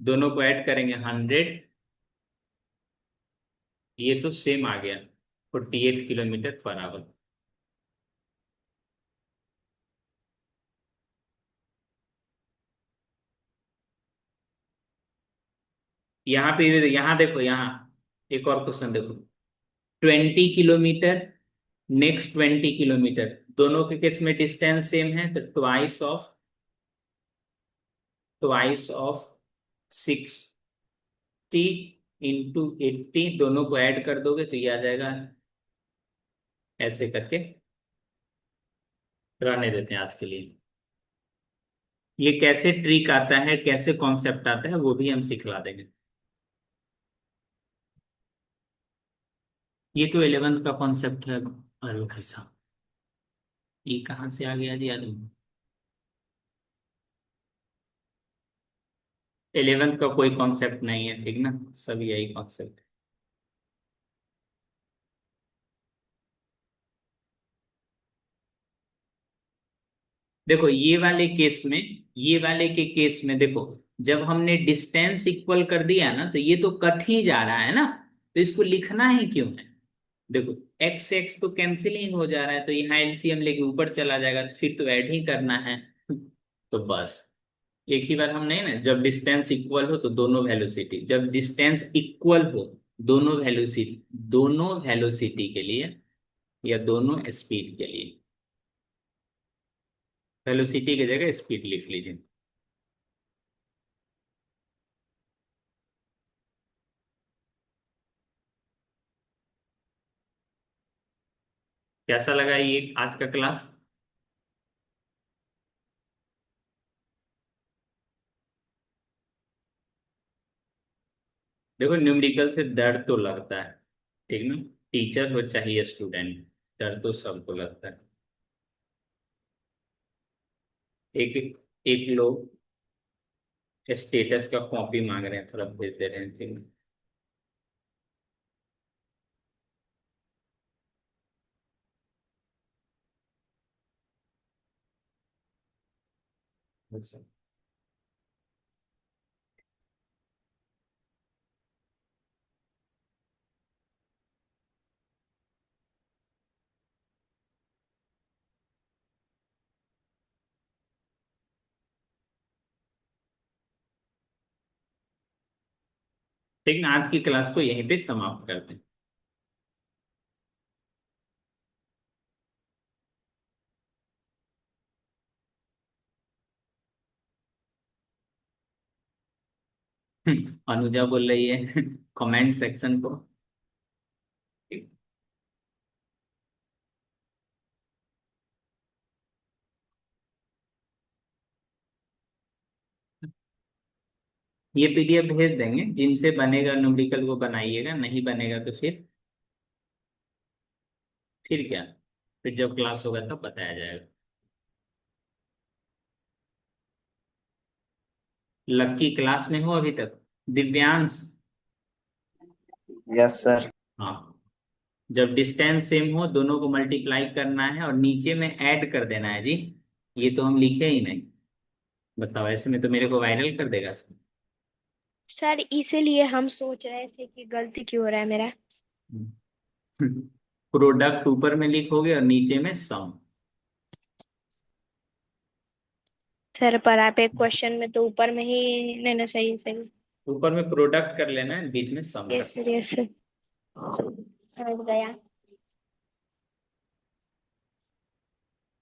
दोनों को ऐड करेंगे 100, ये तो सेम आ गया, 48 किलोमीटर पर आवर। यहाँ पे, यहाँ देखो, यहाँ एक और क्वेश्चन देखो, 20 किलोमीटर, नेक्स्ट 20 किलोमीटर, दोनों के केस में डिस्टेंस सेम है, तो ट्वाइस ऑफ 60 इंटू 80, दोनों को ऐड कर दोगे तो ये आ जाएगा, ऐसे करके रहने देते हैं आज के लिए। ये कैसे ट्रिक आता है, कैसे कॉन्सेप्ट आता है, वो भी हम सिखला देंगे। ये तो 11th का कॉन्सेप्ट है। अरे भाई साहब, ये कहाँ से आ गया जी आदमी। 11th का कोई कॉन्सेप्ट नहीं है, ठीक ना, सब यही कॉन्सेप्ट। देखो ये वाले के केस में देखो, जब हमने डिस्टेंस इक्वल कर दिया ना, तो ये तो कट ही जा रहा है ना, तो इसको लिखना ही क्यों है। देखो, एक्स एक्स तो कैंसिलिंग हो जा रहा है, तो यहाँ एलसीएम लेके ऊपर चला जाएगा, तो फिर तो ऐड ही करना है। तो बस एक ही बार हम नहीं ना, जब डिस्टेंस इक्वल हो तो दोनों वेलोसिटी, जब डिस्टेंस इक्वल हो दोनों वेलोसिटी के लिए, या दोनों स्पीड के लिए, वेलोसिटी की जगह स्पीड लिख लीजिए। कैसा लगा ये आज का क्लास। देखो, न्यूमेरिकल से डर तो लगता है, ठीक ना, टीचर हो चाहिए स्टूडेंट, डर तो सबको लगता है। एक एक लोग स्टेटस का कॉपी मांग रहे हैं, थोड़ा भेज दे रहे हैं, ठीक है। ठीक ना, आज की क्लास को यहीं पे समाप्त करते हैं। अनुजा बोल रही है कमेंट सेक्शन को। ये पीडीएफ भेज देंगे, जिनसे बनेगा न्यूमेरिकल वो बनाइएगा, नहीं बनेगा तो फिर क्या, फिर जब क्लास होगा तब बताया जाएगा। लक्की क्लास में हो अभी तक? दिव्यांश? Yes sir. हाँ। जब डिस्टेंस सेम हो दोनों को मल्टीप्लाई करना है और नीचे में ऐड कर देना है जी। ये तो हम लिखे ही नहीं। बताओ, ऐसे में तो मेरे को वायरल कर देगा सर। सर इसीलिए हम सोच रहे थे कि गलती क्यों हो रहा है मेरा। प्रोडक्ट ऊपर में लिखोगे और नीचे में सम। सर पर आप एक क्वेश्चन में तो ऊपर में ही, नहीं ना, सही सही। ऊपर में प्रोडक्ट कर लेना है, बीच में सम कर। Yes sir, yes sir. समझ गया।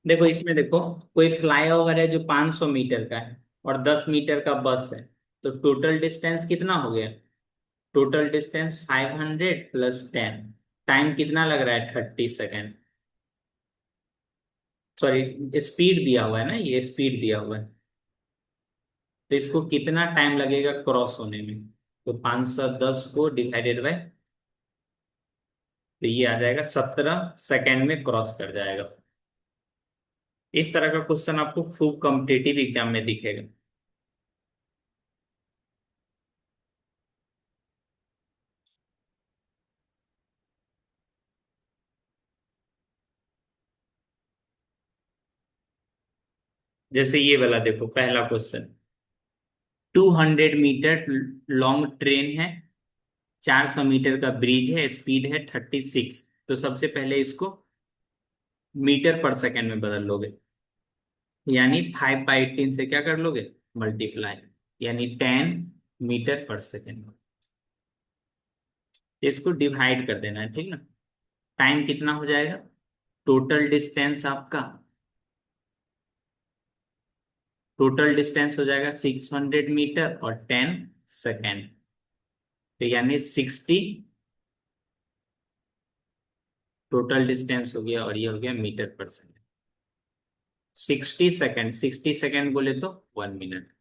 देखो इसमें देखो, कोई फ्लाईओवर है जो 500 मीटर का है और 10 मीटर का बस है, तो टोटल डिस्टेंस कितना हो गया? Total distance 500 plus 10। टाइम कितना लग रहा है? 30 सेकेंड। सॉरी, स्पीड दिया हुआ है ना, ये स्पीड दिया हुआ है। तो इसको कितना टाइम लगेगा क्रॉस होने में? तो 510 को डिवाइडेड बाय, तो ये आ जाएगा 17 सेकेंड में क्रॉस कर जाएगा। इस तरह का क्वेश्चन आपको खूब कॉम्पिटिटिव एग्जाम में दिखेगा। जैसे ये वाला देखो, पहला क्वेश्चन। 200 मीटर लॉन्ग ट्रेन है, 400 मीटर का ब्रिज है, स्पीड है 36। तो सबसे पहले इसको मीटर पर सेकेंड में बदल लोगे, यानी 5/18 से क्या कर लोगे? मल्टीप्लाई, यानी 10 मीटर पर सेकेंड। इसको डिवाइड कर देना है, ठीक ना। टाइम कितना हो जाएगा? टोटल डिस्टेंस हो जाएगा 600 मीटर और 10 सेकेंड। तो यानी 60 टोटल डिस्टेंस हो गया, और ये हो गया मीटर पर सेकेंड। 60 सेकेंड, 60 सेकेंड बोले तो 1 मिनट।